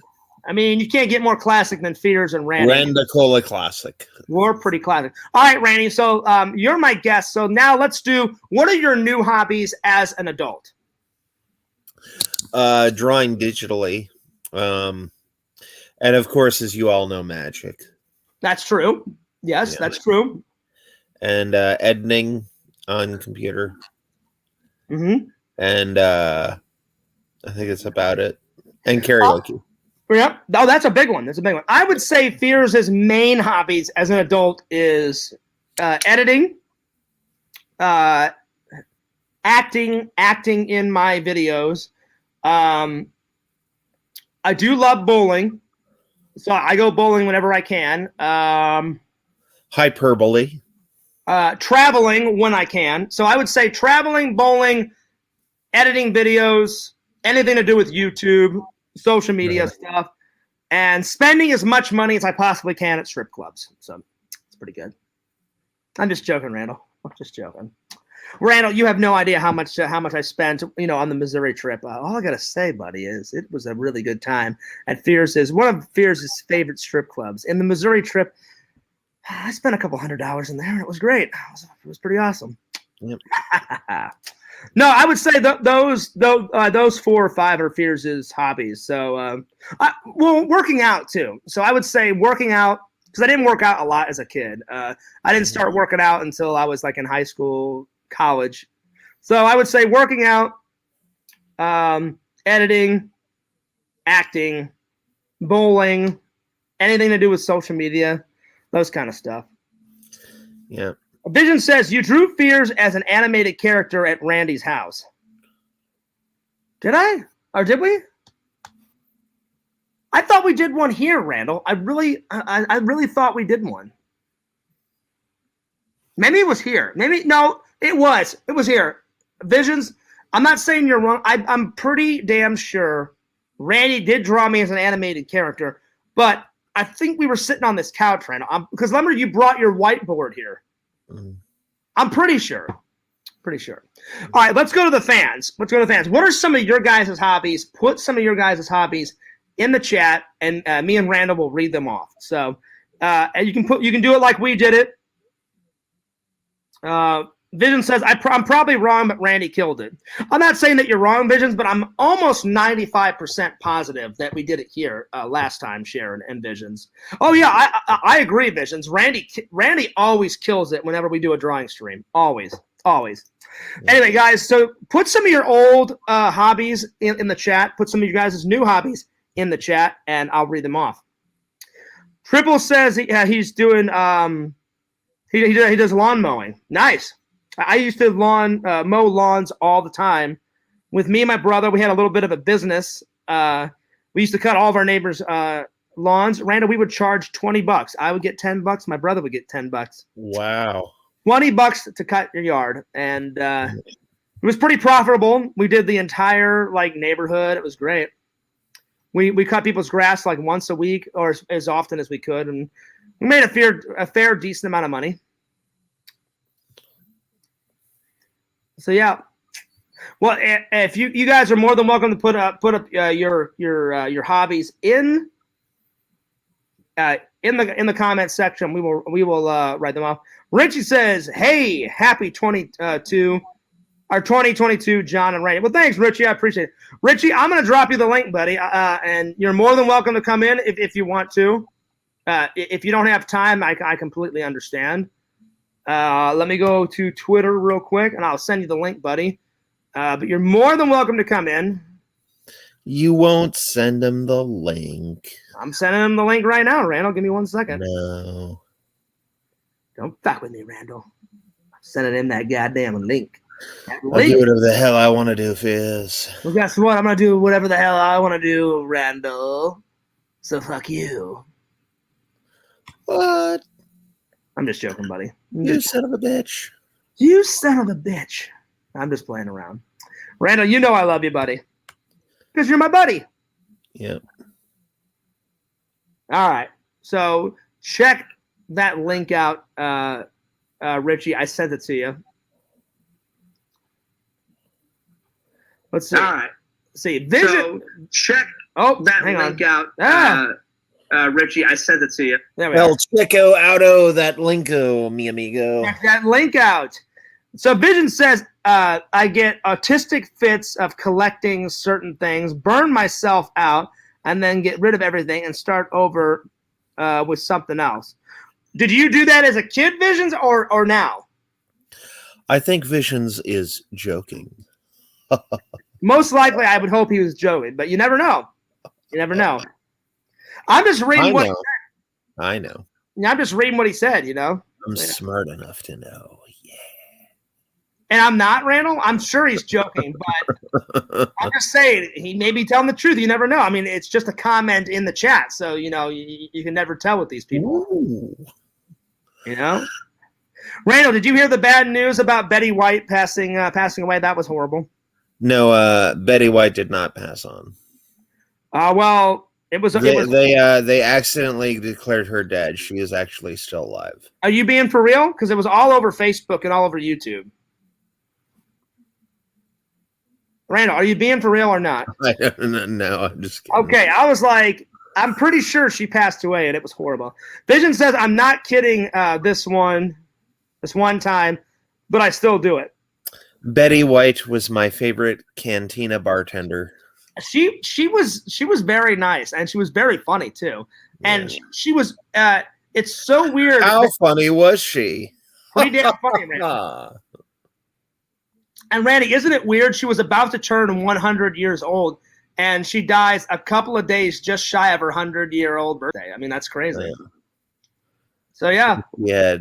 I mean, you can't get more classic than Fears and Randy. Randicola Classic. We're pretty classic. All right, Randy. So you're my guest. So now let's do, what are your new hobbies as an adult? Drawing digitally. And of course, as you all know, magic. That's true. Yes, yeah. That's true. And editing on computer. Mm-hmm. And I think it's about it. And karaoke. Yeah. Oh, that's a big one. That's a big one. I would say Fears' main hobbies as an adult is editing, acting in my videos. I do love bowling, so I go bowling whenever I can. Hyperbole. Traveling when I can. So I would say traveling, bowling, editing videos, anything to do with YouTube, social media stuff, and spending as much money as I possibly can at strip clubs. So it's pretty good. I'm just joking, Randall. I'm just joking. Randall, you have no idea how much I spent, on the Missouri trip. All I gotta say, buddy, is it was a really good time at Fears', one of Fears' favorite strip clubs. In the Missouri trip, I spent a couple $100 in there, and it was great. It was pretty awesome. Yep. No, I would say those 4 or 5 are Fears' hobbies. So, working out too. So I would say working out, because I didn't work out a lot as a kid. I didn't start working out until I was like in high school, college. So I would say working out, editing, acting, bowling, anything to do with social media, those kind of stuff. Yeah. Vision says you drew Fears as an animated character at Randy's house. Did I? Or did we? I thought we did one here, Randall. I really thought we did one. Maybe it was here. Maybe no, it was. It was here. Visions. I'm not saying you're wrong. I'm pretty damn sure Randy did draw me as an animated character, but I think we were sitting on this couch, Randall. Because remember, you brought your whiteboard here. Mm. I'm pretty sure. Pretty sure. All right, let's go to the fans. What are some of your guys' hobbies? Put some of your guys' hobbies in the chat, and me and Randall will read them off. So, and you can do it like we did it. Vision says, I'm probably wrong, but Randy killed it. I'm not saying that you're wrong, Visions, but I'm almost 95% positive that we did it here last time, Sharon and Visions. Oh, yeah, I agree, Visions. Randy always kills it whenever we do a drawing stream. Always. Yeah. Anyway, guys, so put some of your old hobbies in the chat. Put some of you guys' new hobbies in the chat, and I'll read them off. Triple says he's doing he does lawn mowing. Nice. I used to mow lawns all the time. With me and my brother, we had a little bit of a business. We used to cut all of our neighbors' lawns. Randall, we would charge $20. I would get $10. My brother would get $10. Wow. $20 to cut your yard, and it was pretty profitable. We did the entire neighborhood. It was great. We cut people's grass once a week or as often as we could, and we made a fair decent amount of money. So yeah, well, if you guys are more than welcome to put up your hobbies in the comment section. We will write them off. Richie says, "Hey, happy 2022, John and Randy." Well, thanks, Richie. I appreciate it. Richie, I'm gonna drop you the link, buddy, and you're more than welcome to come in if you want to. If you don't have time, I completely understand. Let me go to Twitter real quick, and I'll send you the link, buddy. But you're more than welcome to come in. You won't send him the link. I'm sending him the link right now, Randall. Give me 1 second. No. Don't fuck with me, Randall. I'm sending him that goddamn link. I'll do whatever the hell I want to do, Fizz. Well, guess what? I'm going to do whatever the hell I want to do, Randall. So fuck you. What? I'm just joking, buddy. You son of a bitch. You son of a bitch. I'm just playing around. Randall, you know I love you, buddy. Because you're my buddy. Yep. All right. So check that link out, Richie. I sent it to you. Let's see. All right. See. Vision. So check that link out. Richie, I sent it to you. There we go. El Chico Auto, that linko, mi amigo. Check that link out. So Vision says, I get autistic fits of collecting certain things, burn myself out, and then get rid of everything and start over with something else. Did you do that as a kid, Visions, or now? I think Visions is joking. Most likely, I would hope he was joking, but you never know. You never know. I'm just reading what he said. I know. I'm just reading what he said, you know. I'm smart enough to know. Yeah. And I'm not, Randall. I'm sure he's joking, but I'm just saying he may be telling the truth. You never know. I mean, it's just a comment in the chat, so you know you can never tell with these people. Ooh. You know, Randall, did you hear the bad news about Betty White passing away? That was horrible. No, Betty White did not pass on. Well, it was. They accidentally declared her dead. She is actually still alive. Are you being for real? Because it was all over Facebook and all over YouTube. Randall, are you being for real or not? I don't know. I'm just kidding. Okay, I was like, I'm pretty sure she passed away, and it was horrible. Vision says, I'm not kidding this one time, but I still do it. Betty White was my favorite cantina bartender. She was very nice, and she was very funny too. And she was. It's so weird. How funny was she? Pretty damn funny, Randy. And Randy, isn't it weird? She was about to turn 100 years old, and she dies a couple of days just shy of her 100-year-old birthday. I mean, that's crazy. Yeah. So yeah. Yeah.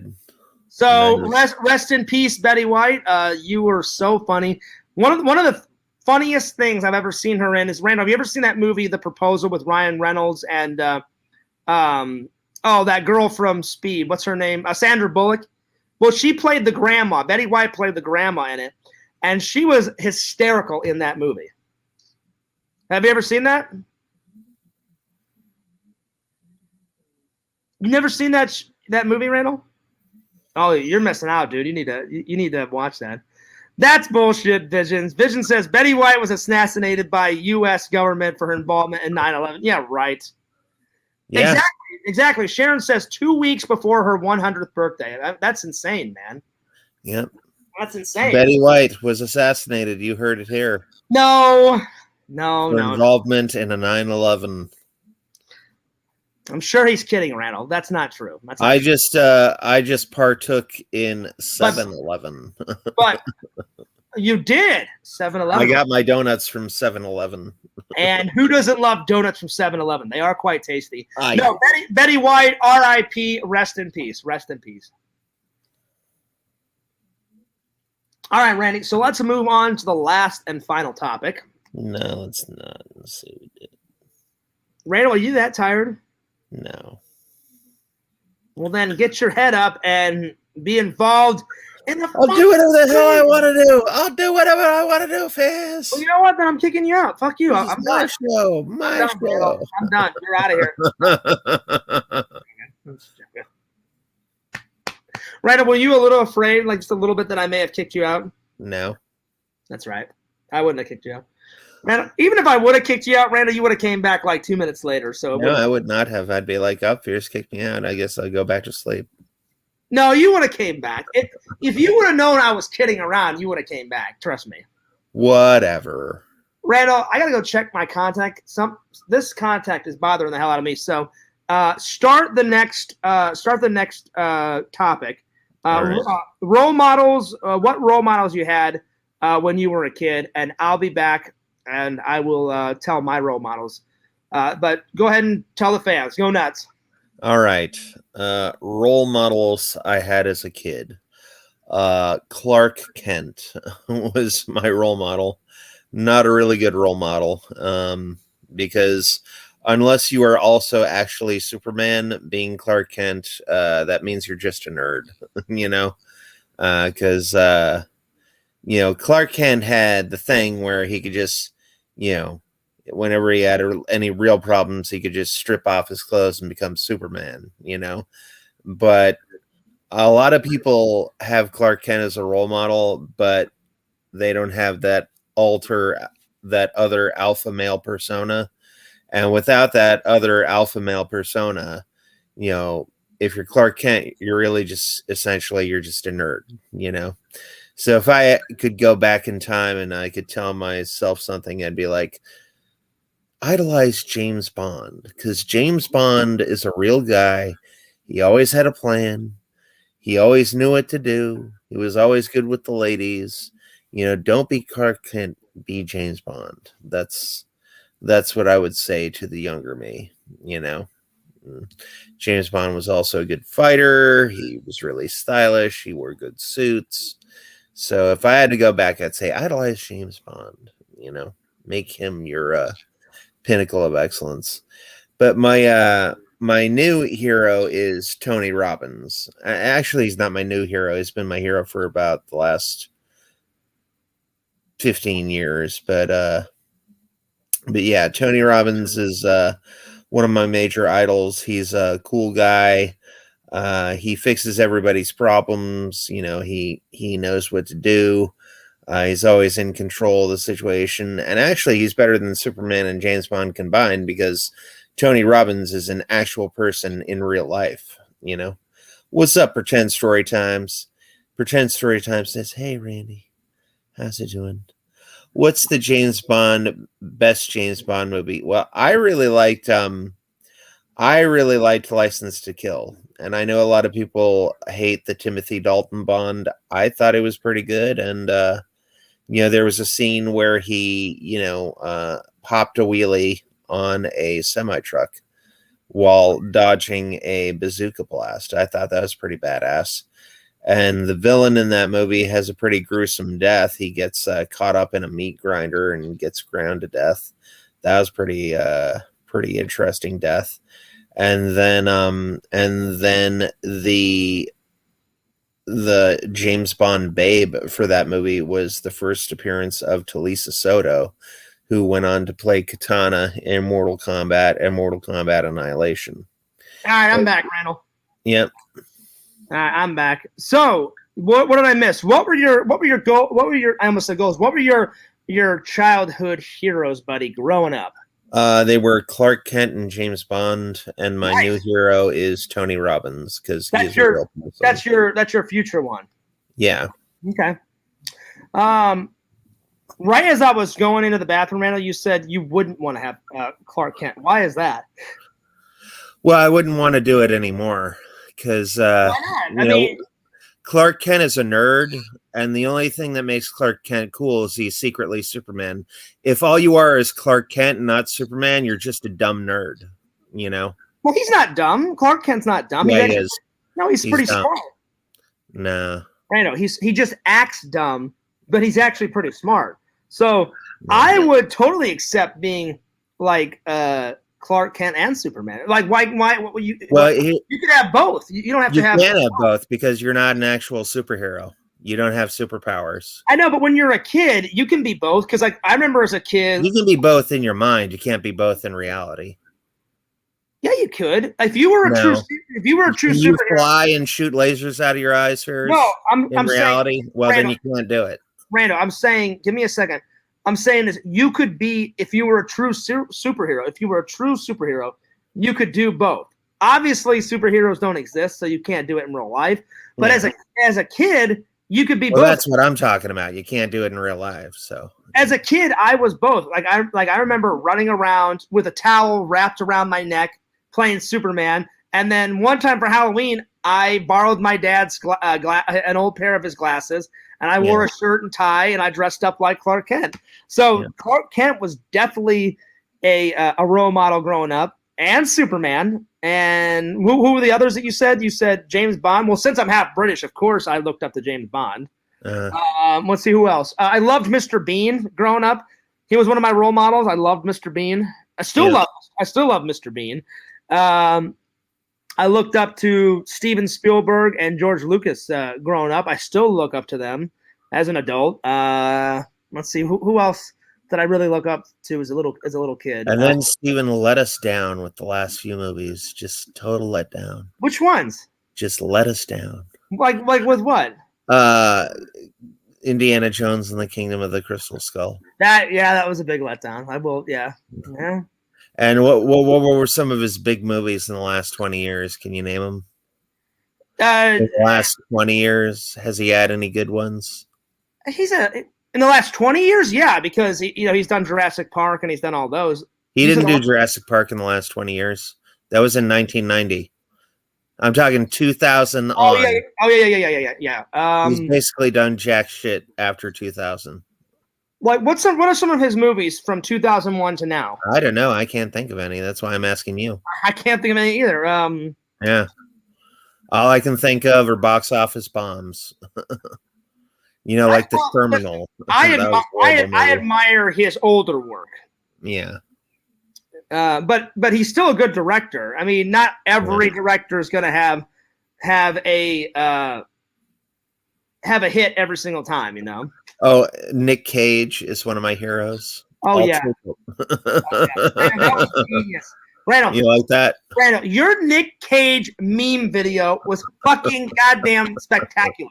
So rest in peace, Betty White. You were so funny. One of the funniest things I've ever seen her in is, Randall, have you ever seen that movie, The Proposal, with Ryan Reynolds and that girl from Speed? What's her name? Sandra Bullock. Well, she played the grandma. Betty White played the grandma in it, and she was hysterical in that movie. Have you ever seen that? You never seen that movie, Randall? Oh, you're missing out, dude. You need to watch that. That's bullshit, Visions. Vision says Betty White was assassinated by U.S. government for her involvement in 9/11. Yeah, right. Yeah. Exactly. Sharon says 2 weeks before her 100th birthday. That's insane, man. Yep. That's insane. Betty White was assassinated. You heard it here. No. Involvement in a 9/11. I'm sure he's kidding, Randall. That's not true. I just partook in 7-Eleven. But you did 7-Eleven. I got my donuts from 7-Eleven. And who doesn't love donuts from 7-Eleven? They are quite tasty. No, yeah. Betty White, R.I.P. Rest in peace. Rest in peace. All right, Randy. So let's move on to the last and final topic. No, let's not. Let's see what we did. Randall, are you that tired? No. Well, then get your head up and be involved in the. I'll do whatever the hell I want to do. I'll do whatever I want to do, Fizz. Well, you know what? Then I'm kicking you out. Fuck you. I'm done. My show. I'm done. You're out of here. Randall, were you a little afraid, like just a little bit, that I may have kicked you out? No. That's right. I wouldn't have kicked you out. Randall, even if I would have kicked you out, Randall, you would have came back like 2 minutes later. So no, I would not have. I'd be like, "Oh, Fierce kicked me out. I guess I'll go back to sleep." No, you would have came back. If you would have known I was kidding around, you would have came back. Trust me. Whatever. Randall, I gotta go check my contact. This contact is bothering the hell out of me. So, start the next topic. Right. Role models. What role models you had when you were a kid? And I'll be back, and I will tell my role models. But go ahead and tell the fans. Go nuts. All right. Role models I had as a kid. Clark Kent was my role model. Not a really good role model, because unless you are also actually Superman, being Clark Kent, that means you're just a nerd, because Clark Kent had the thing where he could just, whenever he had any real problems, he could just strip off his clothes and become Superman, But a lot of people have Clark Kent as a role model, but they don't have that other alpha male persona. And without that other alpha male persona, if you're Clark Kent, you're really just you're just a nerd, So if I could go back in time and I could tell myself something, I'd be like, idolize James Bond, because James Bond is a real guy. He always had a plan. He always knew what to do. He was always good with the ladies. Don't be Clark Kent, be James Bond. That's what I would say to the younger me, James Bond was also a good fighter. He was really stylish. He wore good suits. So if I had to go back, I'd say idolize James Bond, make him your pinnacle of excellence. But my new hero is Tony Robbins. Actually, he's not my new hero. He's been my hero for about the last 15 years. But yeah, Tony Robbins is one of my major idols. He's a cool guy. He fixes everybody's problems. He knows what to do. He's always in control of the situation. And actually, he's better than Superman and James Bond combined, because Tony Robbins is an actual person in real life. What's up, Pretend Story Times? Pretend Story Times says, "Hey, Randy, how's it doing? What's the best James Bond movie?" Well, I really liked License to Kill. And I know a lot of people hate the Timothy Dalton Bond. I thought it was pretty good. And, there was a scene where he, popped a wheelie on a semi-truck while dodging a bazooka blast. I thought that was pretty badass. And the villain in that movie has a pretty gruesome death. He gets caught up in a meat grinder and gets ground to death. That was pretty interesting death. And then the the James Bond babe for that movie was the first appearance of Talisa Soto, who went on to play Katana in Mortal Kombat and Mortal Kombat Annihilation. All right, I'm back, Randall. Yep. All right, I'm back. So, what did I miss? What were your I almost said goals. What were your childhood heroes, buddy, growing up? They were Clark Kent and James Bond, and my new hero is Tony Robbins because he's a real person. That's your future one. Yeah. Okay. Right as I was going into the bathroom, Randall, you said you wouldn't want to have Clark Kent. Why is that? Well, I wouldn't want to do it anymore because why not? Clark Kent is a nerd, and the only thing that makes Clark Kent cool is he's secretly Superman. If all you are is Clark Kent and not Superman, you're just a dumb nerd, you know? Well, he's not dumb. Clark Kent's not dumb. Yeah, he is. No, he's pretty dumb. smart. No. I know. He just acts dumb, but he's actually pretty smart. So I would totally accept being like Clark Kent and Superman. Like, why you? Well, you could have both. You don't have to have. You can't have both because you're not an actual superhero. You don't have superpowers. I know, but when you're a kid, you can be both. Because like I remember as a kid, you can be both in your mind. You can't be both in reality. Yeah, you could. If you were a true superhero, you fly and shoot lasers out of your eyes first. No, I'm reality. Saying, well, Randall, then you can't do it. Randall, I'm saying, give me a second. I'm saying this, you could be, if you were a true superhero, you could do both. Obviously, superheroes don't exist, so you can't do it in real life. But as a kid, you could be both. That's what I'm talking about. You can't do it in real life. So as a kid, I was both. I remember running around with a towel wrapped around my neck, playing Superman. And then one time for Halloween, I borrowed my dad's an old pair of his glasses, and I wore a shirt and tie, and I dressed up like Clark Kent. So Clark Kent was definitely a role model growing up, and Superman. And who were the others that you said? You said James Bond. Well, since I'm half British, of course, I looked up to James Bond. Let's see who else. I loved Mr. Bean growing up. He was one of my role models. I loved Mr. Bean. I still love Mr. Bean. I looked up to Steven Spielberg and George Lucas growing up. I still look up to them as an adult. Let's see who else did I really look up to as a little kid. And then Steven let us down with the last few movies. Just total letdown. Which ones? Just let us down. Like with what? Indiana Jones and the Kingdom of the Crystal Skull. That was a big letdown. I will. Yeah. And what were some of his big movies in the last 20 years? Can you name them? In the last 20 years, has he had any good ones? In the last 20 years, yeah, because he's done Jurassic Park and he's done all those. He didn't do Jurassic Park in the last 20 years. That was in 1990. I'm talking 2000 on. Yeah. He's basically done jack shit after 2000. Like, what are some of his movies from 2001 to now? I don't know. I can't think of any. That's why I'm asking you. I can't think of any either. Yeah. All I can think of are box office bombs. Like The Terminal. I admire his older work. Yeah. But he's still a good director. I mean, not every director is going to have a hit every single time, Oh, Nick Cage is one of my heroes. Oh, yeah. That was genius. Randall, you like that? Randall, your Nick Cage meme video was fucking goddamn spectacular.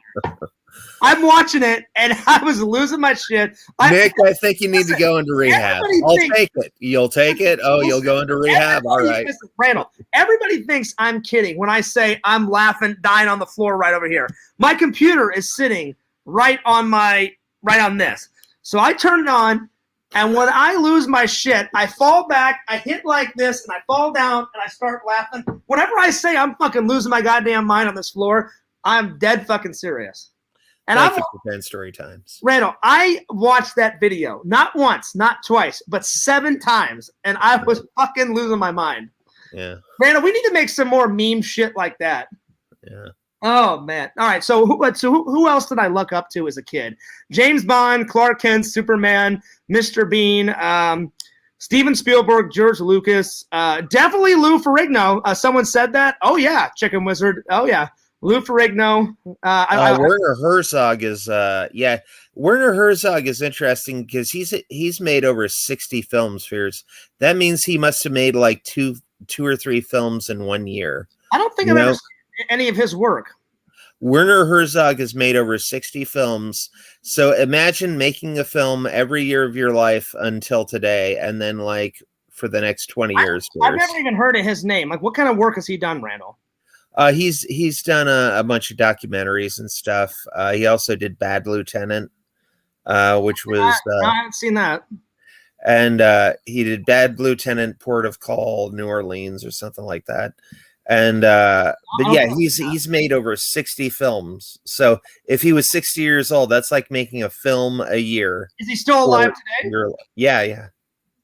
I'm watching it, and I was losing my shit. Nick, I think you need to go into rehab. I'll take it. You'll take it? Oh, you'll go into rehab? All right. Listen, Randall, everybody thinks I'm kidding when I say I'm laughing, dying on the floor right over here. My computer is sitting right on this. So I turn it on, and when I lose my shit, I fall back, I hit like this, and I fall down, and I start laughing. Whenever I say I'm fucking losing my goddamn mind on this floor, I'm dead fucking serious. And Thank you for 10 story times. Randall, I watched that video not once, not twice, but 7 times, and I was fucking losing my mind. Yeah. Randall, we need to make some more meme shit like that. Yeah. Oh, man. All right, so who else did I look up to as a kid? James Bond, Clark Kent, Superman, Mr. Bean, Steven Spielberg, George Lucas, definitely Lou Ferrigno. Someone said that. Oh, yeah, Chicken Wizard. Oh, yeah. Lou Ferrigno. Werner Herzog is Werner Herzog is interesting because he's made over 60 films. Fears that means he must have made like two or three films in 1 year. I don't think I've ever seen any of his work. Werner Herzog has made over 60 films. So imagine making a film every year of your life until today, and then like for the next 20 years. I've never even heard of his name. Like, what kind of work has he done, Randall? He's done a bunch of documentaries and stuff. He also did Bad Lieutenant, which was I haven't seen that. And he did Bad Lieutenant, Port of Call, New Orleans, or something like that. And but yeah, he's made over 60 films. So if he was 60 years old, that's like making a film a year. Is he still alive today? Yeah.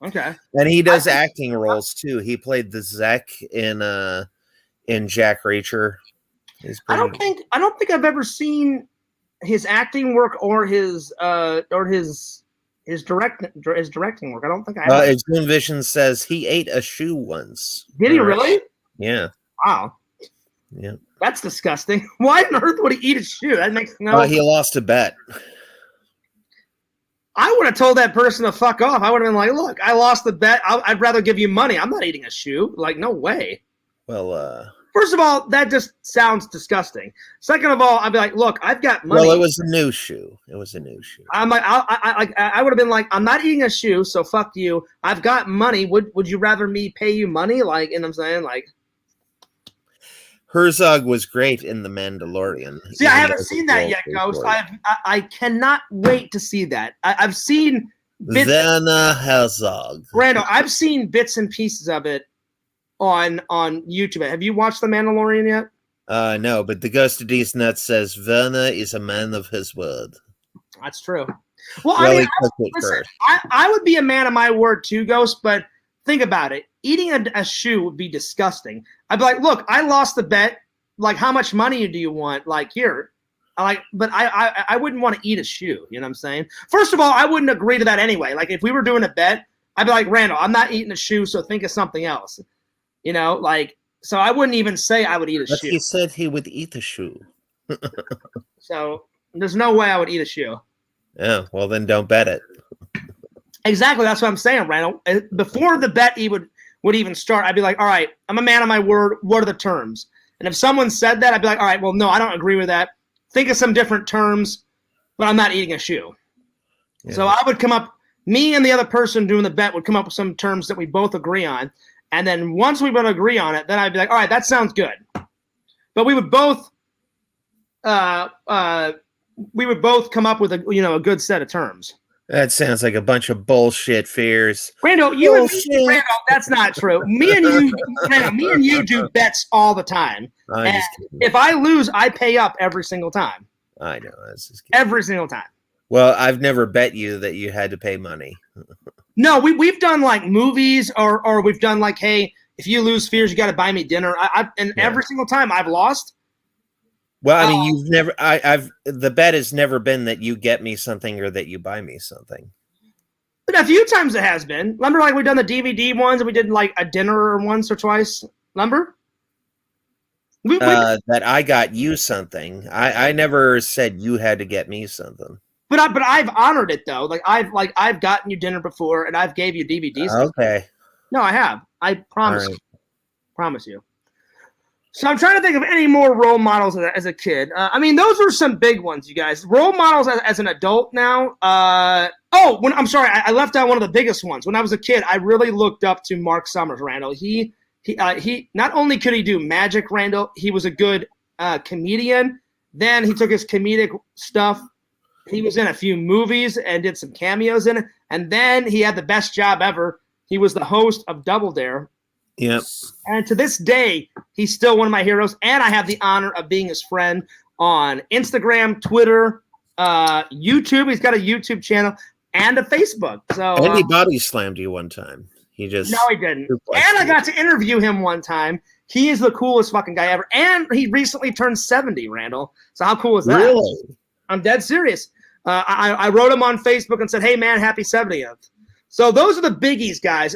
Okay. And he does acting roles too. He played the Zek in Jack Reacher. I don't think I've ever seen his acting work or his directing work. I don't think I have. His Zoom Vision says he ate a shoe once. Did he really? Yeah. Wow. Yeah. That's disgusting. Why on earth would he eat a shoe? That makes no. He lost a bet. I would have told that person to fuck off. I would have been like, "Look, I lost the bet. I'd rather give you money. I'm not eating a shoe. Like, no way." Well, first of all, that just sounds disgusting. Second of all, I'd be like, "Look, I've got money." Well, it was a new shoe. I'm like, I would have been like, "I'm not eating a shoe, so fuck you. I've got money. Would you rather me pay you money?" Like, you know what I'm saying? Like, Herzog was great in The Mandalorian. See, I haven't seen that yet, Ghost. I cannot wait to see that. I've seen bits. Werner Herzog. Randall, I've seen bits and pieces of it on YouTube. Have you watched The Mandalorian yet? No, but the Ghost of D's Nuts says Werner is a man of his word. That's true. Well, really I would be a man of my word too, Ghost, but think about it. Eating a shoe would be disgusting. I'd be like, look, I lost the bet. Like, how much money do you want? Like, here. But I wouldn't want to eat a shoe. You know what I'm saying? First of all, I wouldn't agree to that anyway. Like, if we were doing a bet, I'd be like, Randall, I'm not eating a shoe, so think of something else. You know, like, so I wouldn't even say I would eat a shoe. He said he would eat a shoe. So there's no way I would eat a shoe. Yeah, well, then don't bet it. Exactly. That's what I'm saying, Randall. Before the bet would even start, I'd be like, all right, I'm a man of my word. What are the terms? And if someone said that, I'd be like, all right, well, no, I don't agree with that. Think of some different terms, but I'm not eating a shoe. Yeah. So I would come up, me and the other person doing the bet would come up with some terms that we both agree on. And then once we would agree on it, then I'd be like, all right, that sounds good. But we would both come up with a good set of terms. That sounds like a bunch of bullshit, Fears. Randall, Randall, that's not true. Me and you do bets all the time. And if I lose, I pay up every single time. I know. That's just every single time. Well, I've never bet you that you had to pay money. No, we've done like movies or we've done like, hey, if you lose, Fears, you got to buy me dinner. Every single time I've lost. Well, I mean, you've never. The bet has never been that you get me something or that you buy me something. But a few times it has been. Remember, like we've done the DVD ones, and we did like a dinner once or twice. Remember? That I got you something. I never said you had to get me something. But I've honored it though. I've gotten you dinner before, and I've gave you DVDs. Okay. No, I have. I promise. Right. Promise you. So I'm trying to think of any more role models as a kid. I mean, those were some big ones, you guys. Role models as an adult now. I'm sorry, I left out one of the biggest ones. When I was a kid, I really looked up to Mark Summers, Randall. He not only could he do magic, Randall, he was a good comedian. Then he took his comedic stuff. He was in a few movies and did some cameos in it. And then he had the best job ever. He was the host of Double Dare. Yep. And to this day, he's still one of my heroes. And I have the honor of being his friend on Instagram, Twitter, YouTube. He's got a YouTube channel and a Facebook. So and he body slammed you one time. No, he didn't. And I got to interview him one time. He is the coolest fucking guy ever. And he recently turned 70, Randall. So how cool is that? Really? I'm dead serious. I wrote him on Facebook and said, hey, man, happy 70th. So those are the biggies, guys.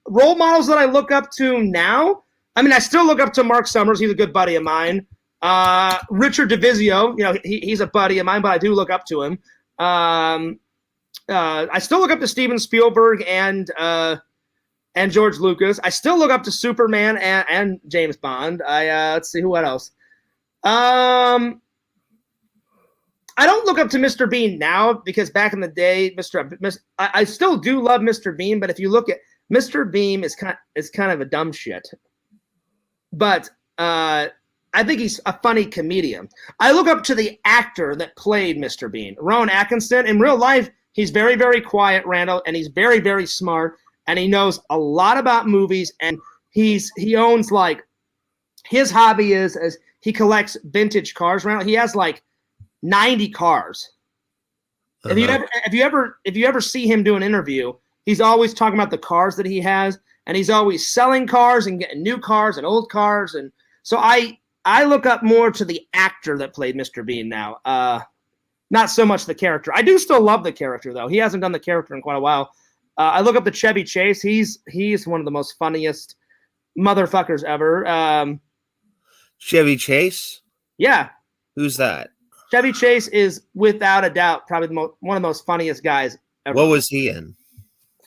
Role models that I look up to now. I mean, I still look up to Mark Summers. He's a good buddy of mine. Richard DeVizio, he's a buddy of mine, but I do look up to him. I still look up to Steven Spielberg and George Lucas. I still look up to Superman and James Bond. Let's see what else. I don't look up to Mr. Bean now because back in the day, I still do love Mr. Bean, but if you look at Mr. Bean is kind of a dumb shit. But I think he's a funny comedian. I look up to the actor that played Mr. Bean, Rowan Atkinson. In real life, he's very, very quiet, Randall, and he's very, very smart, and he knows a lot about movies, and he owns, like, his hobby is he collects vintage cars, Randall. He has like 90 cars. Uh-huh. If you ever see him do an interview, he's always talking about the cars that he has, and he's always selling cars and getting new cars and old cars. And so I look up more to the actor that played Mr. Bean now, not so much the character. I do still love the character, though. He hasn't done the character in quite a while. I look up to Chevy Chase. He's one of the most funniest motherfuckers ever. Chevy Chase? Yeah. Who's that? Chevy Chase is, without a doubt, probably one of the most funniest guys ever. What was he in?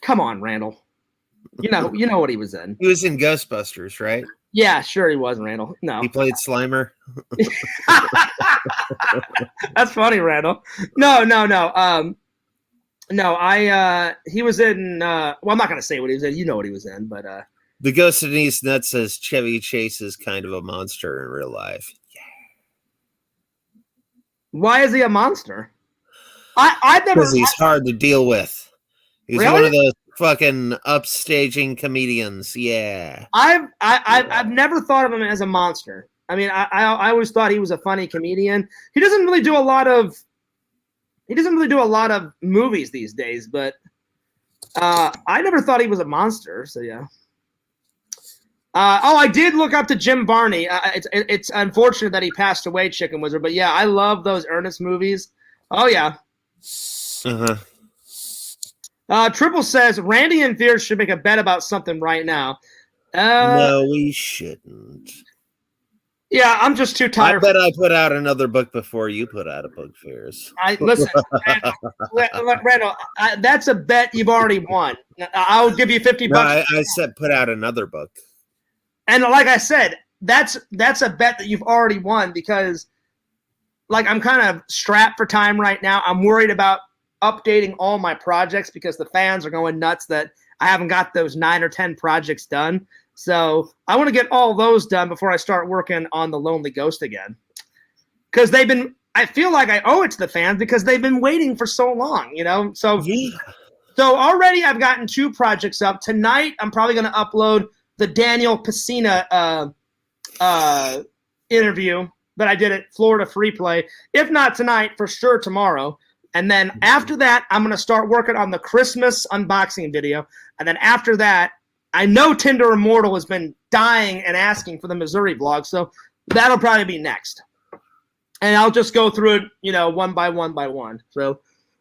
Come on, Randall. You know what he was in. He was in Ghostbusters, right? Yeah, sure he was, Randall. No. He played Slimer? That's funny, Randall. No. He was in, well, I'm not going to say what he was in. You know what he was in, but. The Ghost of Denise Nutt says Chevy Chase is kind of a monster in real life. Yeah. Why is he a monster? I've never. Because he's hard to deal with. He's really? One of those fucking upstaging comedians. Yeah. I've never thought of him as a monster. I mean, I always thought he was a funny comedian. He doesn't really do a lot of movies these days, but I never thought he was a monster. So yeah. I did look up to Jim Varney. It's unfortunate that he passed away, Chicken Wizard. But yeah, I love those Ernest movies. Oh yeah. Triple says Randy and Fierce should make a bet about something right now. No, we shouldn't. Yeah, I'm just too tired. I bet I put out another book before you put out a book, Fierce. Listen, Randall, that's a bet you've already won. I'll give you $50. No, I said put out another book. And like I said, that's a bet that you've already won because, like, I'm kind of strapped for time right now. I'm worried about updating all my projects because the fans are going nuts that I haven't got those 9 or 10 projects done. So I want to get all those done before I start working on The Lonely Ghost again. Because I feel like I owe it to the fans because they've been waiting for so long, So, So already I've gotten 2 projects up. Tonight I'm probably going to upload the Daniel Pacina interview that I did at Florida Free Play. If not tonight, for sure tomorrow. And then after that, I'm going to start working on the Christmas unboxing video. And then after that, I know Tinder Immortal has been dying and asking for the Missouri vlog. So that'll probably be next. And I'll just go through it, one by one. So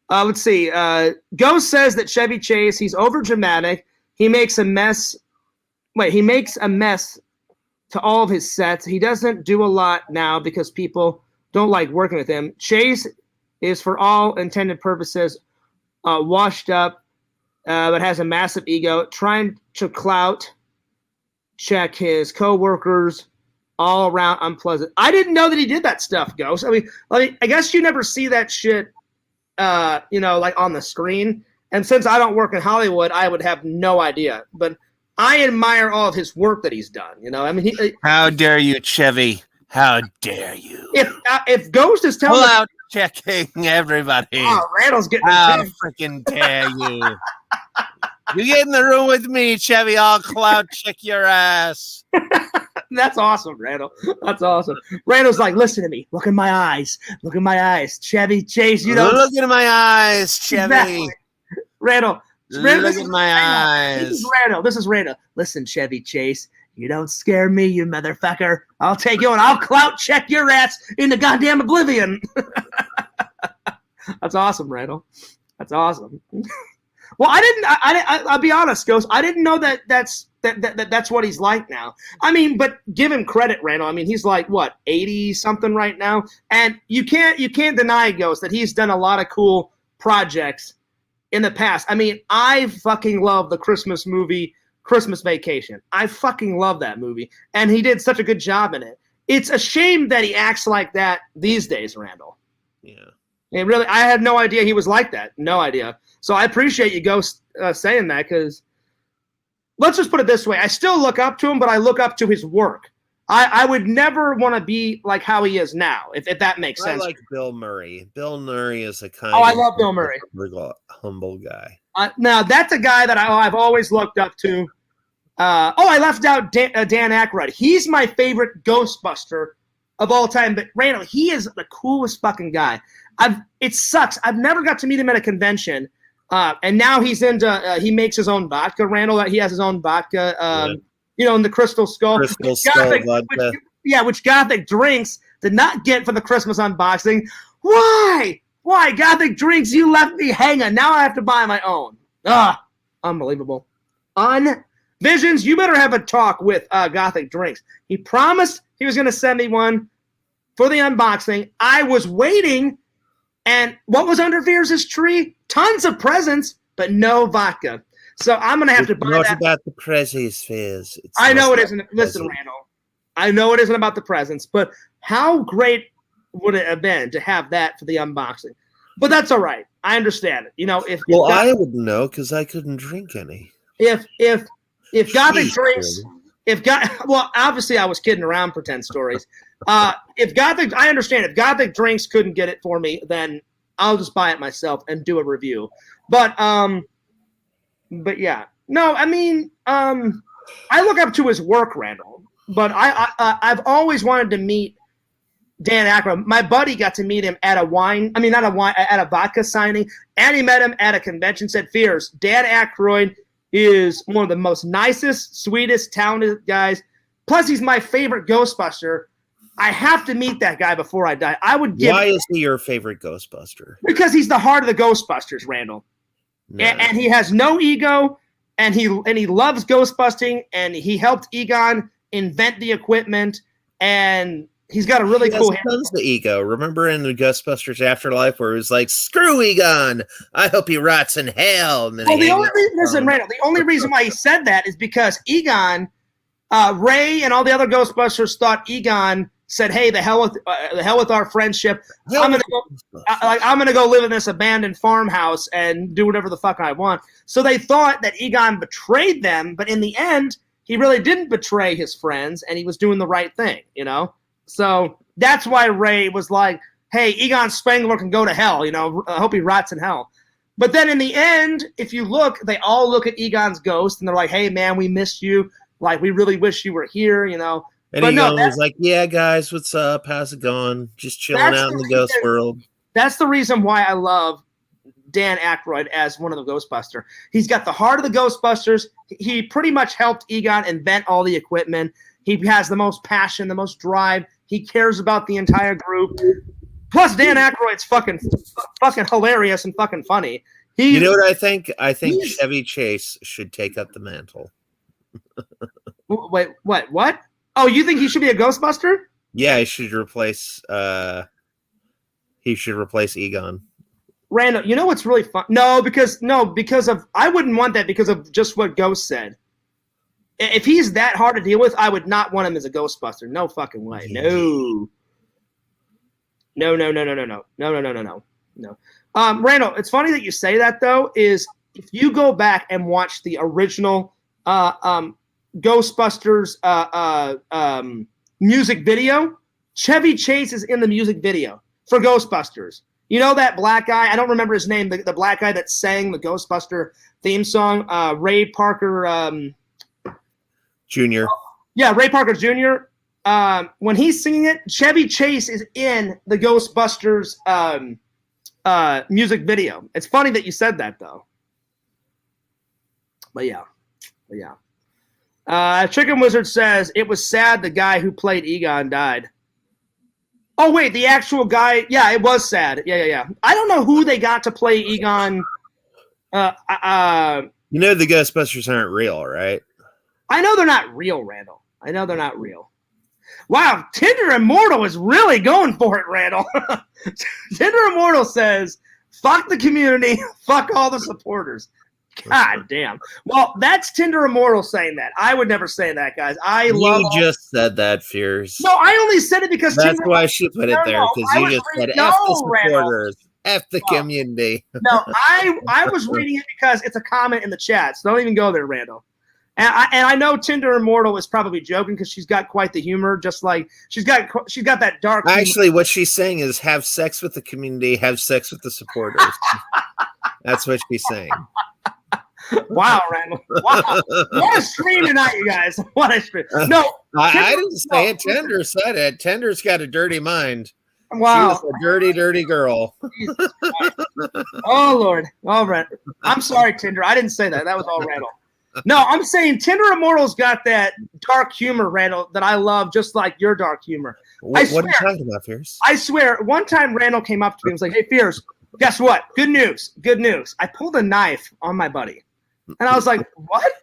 let's see. Ghost says that Chevy Chase, he's over dramatic. He makes a mess to all of his sets. He doesn't do a lot now because people don't like working with him. Chase is, for all intended purposes, washed up, but has a massive ego, trying to clout check his coworkers, all around unpleasant. I didn't know that he did that stuff, Ghost. I mean, I guess you never see that shit, like on the screen. And since I don't work in Hollywood, I would have no idea. But I admire all of his work that he's done. I mean, how dare you, Chevy? How dare you? If Ghost is telling pull out checking everybody. Oh, Randall's getting. How freaking dare you? You get in the room with me, Chevy. I'll clout check your ass. That's awesome, Randall. That's awesome. Randall's like, listen to me. Look in my eyes. Look in my eyes, Chevy Chase. Look into my eyes, Chevy. Exactly. Randall. Look in my eyes. This is Randall. Listen, Chevy Chase. You don't scare me, you motherfucker. I'll take you and I'll clout check your ass into goddamn oblivion. That's awesome, Randall. That's awesome. Well, I'll be honest, Ghost. I didn't know that's that's what he's like now. I mean, but give him credit, Randall. I mean, he's like what 80 something right now, and you can't deny, Ghost, that he's done a lot of cool projects in the past. I mean, I fucking love the Christmas movie, Christmas Vacation. I fucking love that movie, and he did such a good job in it. It's a shame that he acts like that these days, Randall. Yeah. And really, I had no idea he was like that. No idea. So I appreciate you, Ghost, saying that, because let's just put it this way. I still look up to him, but I look up to his work. I would never want to be like how he is now, if that makes sense. I like Bill Murray. Bill Murray is a I love Bill Murray. Humble guy. Now, that's a guy that I've always looked up to. I left out Dan Aykroyd. He's my favorite Ghostbuster of all time. But Randall, he is the coolest fucking guy. It sucks. I've never got to meet him at a convention. And now he's into. He makes his own vodka. Randall, he has his own vodka. In the Crystal Skull. Vodka. Which Gothic Drinks did not get for the Christmas unboxing. Why? Why, Gothic Drinks? You left me hanging. Now I have to buy my own. Unbelievable. Visions, you better have a talk with Gothic Drinks. He promised he was going to send me one for the unboxing. I was waiting, and what was under Veers' tree? Tons of presents, but no vodka. So I'm going to have to buy that. Not about the presents, Veers. I know it isn't. Listen, Randall. I know it isn't about the presents, but how great would it have been to have that for the unboxing? But that's all right. I understand it. I wouldn't know because I couldn't drink any. If Gothic Drinks, obviously I was kidding around, pretend stories. I understand if Gothic Drinks couldn't get it for me, then I'll just buy it myself and do a review. But yeah, no, I mean, I look up to his work, Randall. But I've always wanted to meet Dan Aykroyd. My buddy got to meet him at a vodka signing, and he met him at a convention. Said, "Fears, Dan Aykroyd is one of the most nicest, sweetest, talented guys. Plus, he's my favorite Ghostbuster. I have to meet that guy before I die." Why is he your favorite Ghostbuster? Because he's the heart of the Ghostbusters, Randall. No. And he has no ego, and he loves Ghostbusting, and he helped Egon invent the equipment, and he's got a really cool hair. Tons of ego. Remember in the Ghostbusters Afterlife where it was like, "Screw Egon! I hope he rots in hell." And then Randall, the only reason why he said that is because Egon, Ray, and all the other Ghostbusters thought Egon said, "Hey, the hell with our friendship. I'm gonna go live in this abandoned farmhouse and do whatever the fuck I want." So they thought that Egon betrayed them, but in the end, he really didn't betray his friends, and he was doing the right thing, So that's why Ray was like, "Hey, Egon Spengler can go to hell, I hope he rots in hell." But then in the end, if you look, they all look at Egon's ghost, and they're like, "Hey, man, we missed you. Like, we really wish you were here, And Egon was like, "Yeah, guys, what's up? How's it going? Just chilling out in the ghost world." That's the reason why I love Dan Aykroyd as one of the Ghostbusters. He's got the heart of the Ghostbusters. He pretty much helped Egon invent all the equipment. He has the most passion, the most drive. He cares about the entire group. Plus, Dan Aykroyd's fucking hilarious and fucking funny. You know what I think? I think Chevy Chase should take up the mantle. Wait, what? Oh, you think he should be a Ghostbuster? Yeah, he should replace Egon. Randall, you know what's really fun? No, because of I wouldn't want that because of just what Ghost said. If he's that hard to deal with, I would not want him as a Ghostbuster. No fucking way. No. Randall, it's funny that you say that though. Is if you go back and watch the original Ghostbusters music video, Chevy Chase is in the music video for Ghostbusters. You know that black guy? I don't remember his name. The black guy that sang the Ghostbuster theme song, Ray Parker Jr. Yeah, Ray Parker Jr. When he's singing it, Chevy Chase is in the Ghostbusters music video. It's funny that you said that though. But yeah. Chicken Wizard says it was sad the guy who played Egon died. Oh wait, the actual guy. Yeah, it was sad. Yeah. I don't know who they got to play Egon. The Ghostbusters aren't real, right? I know they're not real, Randall. I know they're not real. Wow, Tinder Immortal is really going for it, Randall. Tinder Immortal says, fuck the community, fuck all the supporters. God damn. Well, that's Tinder Immortal saying that. I would never say that, guys. You just said that, Fierce. No, I only said it because that's why she put it there, because you just said F the supporters, F the community. No, I was reading it because it's a comment in the chat, so don't even go there, Randall. And I know Tinder Immortal is probably joking because she's got quite the humor, just like she's got that dark humor. Actually, what she's saying is have sex with the community, have sex with the supporters. That's what she's saying. Wow, Randall. Wow. What a stream tonight, you guys. What a stream. No. I didn't say it. Tender said it. Tender's got a dirty mind. Wow. She was a dirty, dirty girl. Oh, Lord. All right. I'm sorry, Tinder. I didn't say that. That was all Randall. No, I'm saying Tinder Immortal's got that dark humor, Randall, that I love, just like your dark humor. What are you talking about, Fierce? I swear, one time Randall came up to me and was like, hey, Fierce, guess what? Good news. Good news. I pulled a knife on my buddy. And I was like, what?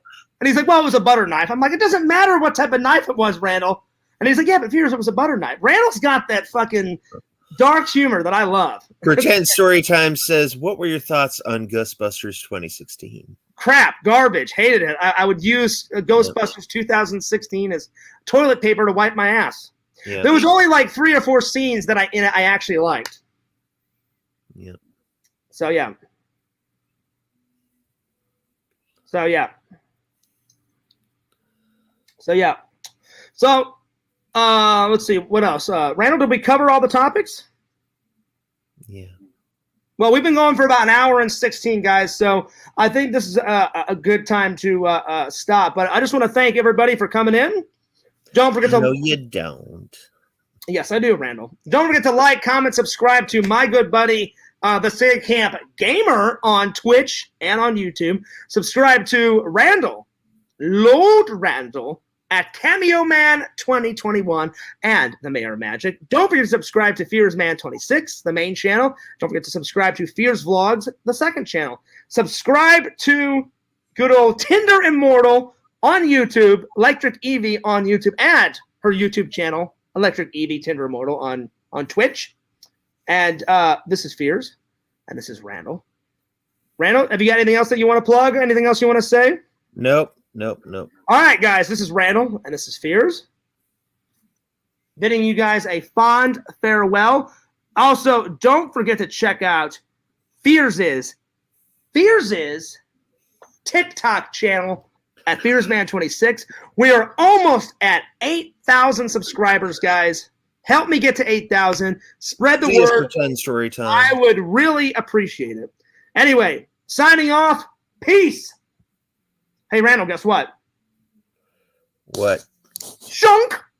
And he's like, well, it was a butter knife. I'm like, it doesn't matter what type of knife it was, Randall. And he's like, yeah, but Fierce, it was a butter knife. Randall's got that fucking dark humor that I love. Pretend Storytime says, what were your thoughts on Ghostbusters 2016? Crap, garbage, hated it. I would use Ghostbusters 2016 as toilet paper to wipe my ass. Yeah. There was only like 3 or 4 scenes that I actually liked. Yeah. So yeah. Let's see what else. Randall, did we cover all the topics? Yeah. Well, we've been going for about an hour and 16, guys, so I think this is a good time to stop. But I just want to thank everybody for coming in. Don't forget to... No, you don't. Yes, I do, Randall. Don't forget to like, comment, subscribe to my good buddy, the Sega Camp Gamer on Twitch and on YouTube. Subscribe to Randall, Lord Randall, at Cameo Man 2021 and the Mayor of Magic. Don't forget to subscribe to Fears Man 26, the main channel. Don't forget to subscribe to Fears Vlogs, the second channel. Subscribe to good old Tinder Immortal on YouTube, Electric Evie on YouTube, and her YouTube channel, Electric Evie Tinder Immortal on Twitch. And this is Fears, and this is Randall. Randall, have you got anything else that you want to plug? Anything else you want to say? Nope. All right, guys, this is Randall, and this is Fears. Bidding you guys a fond farewell. Also, don't forget to check out Fears' TikTok channel at FearsMan26. We are almost at 8,000 subscribers, guys. Help me get to 8,000. Spread the word. Pretend story time. I would really appreciate it. Anyway, signing off. Peace. Hey, Randall, guess what? What? Shunk!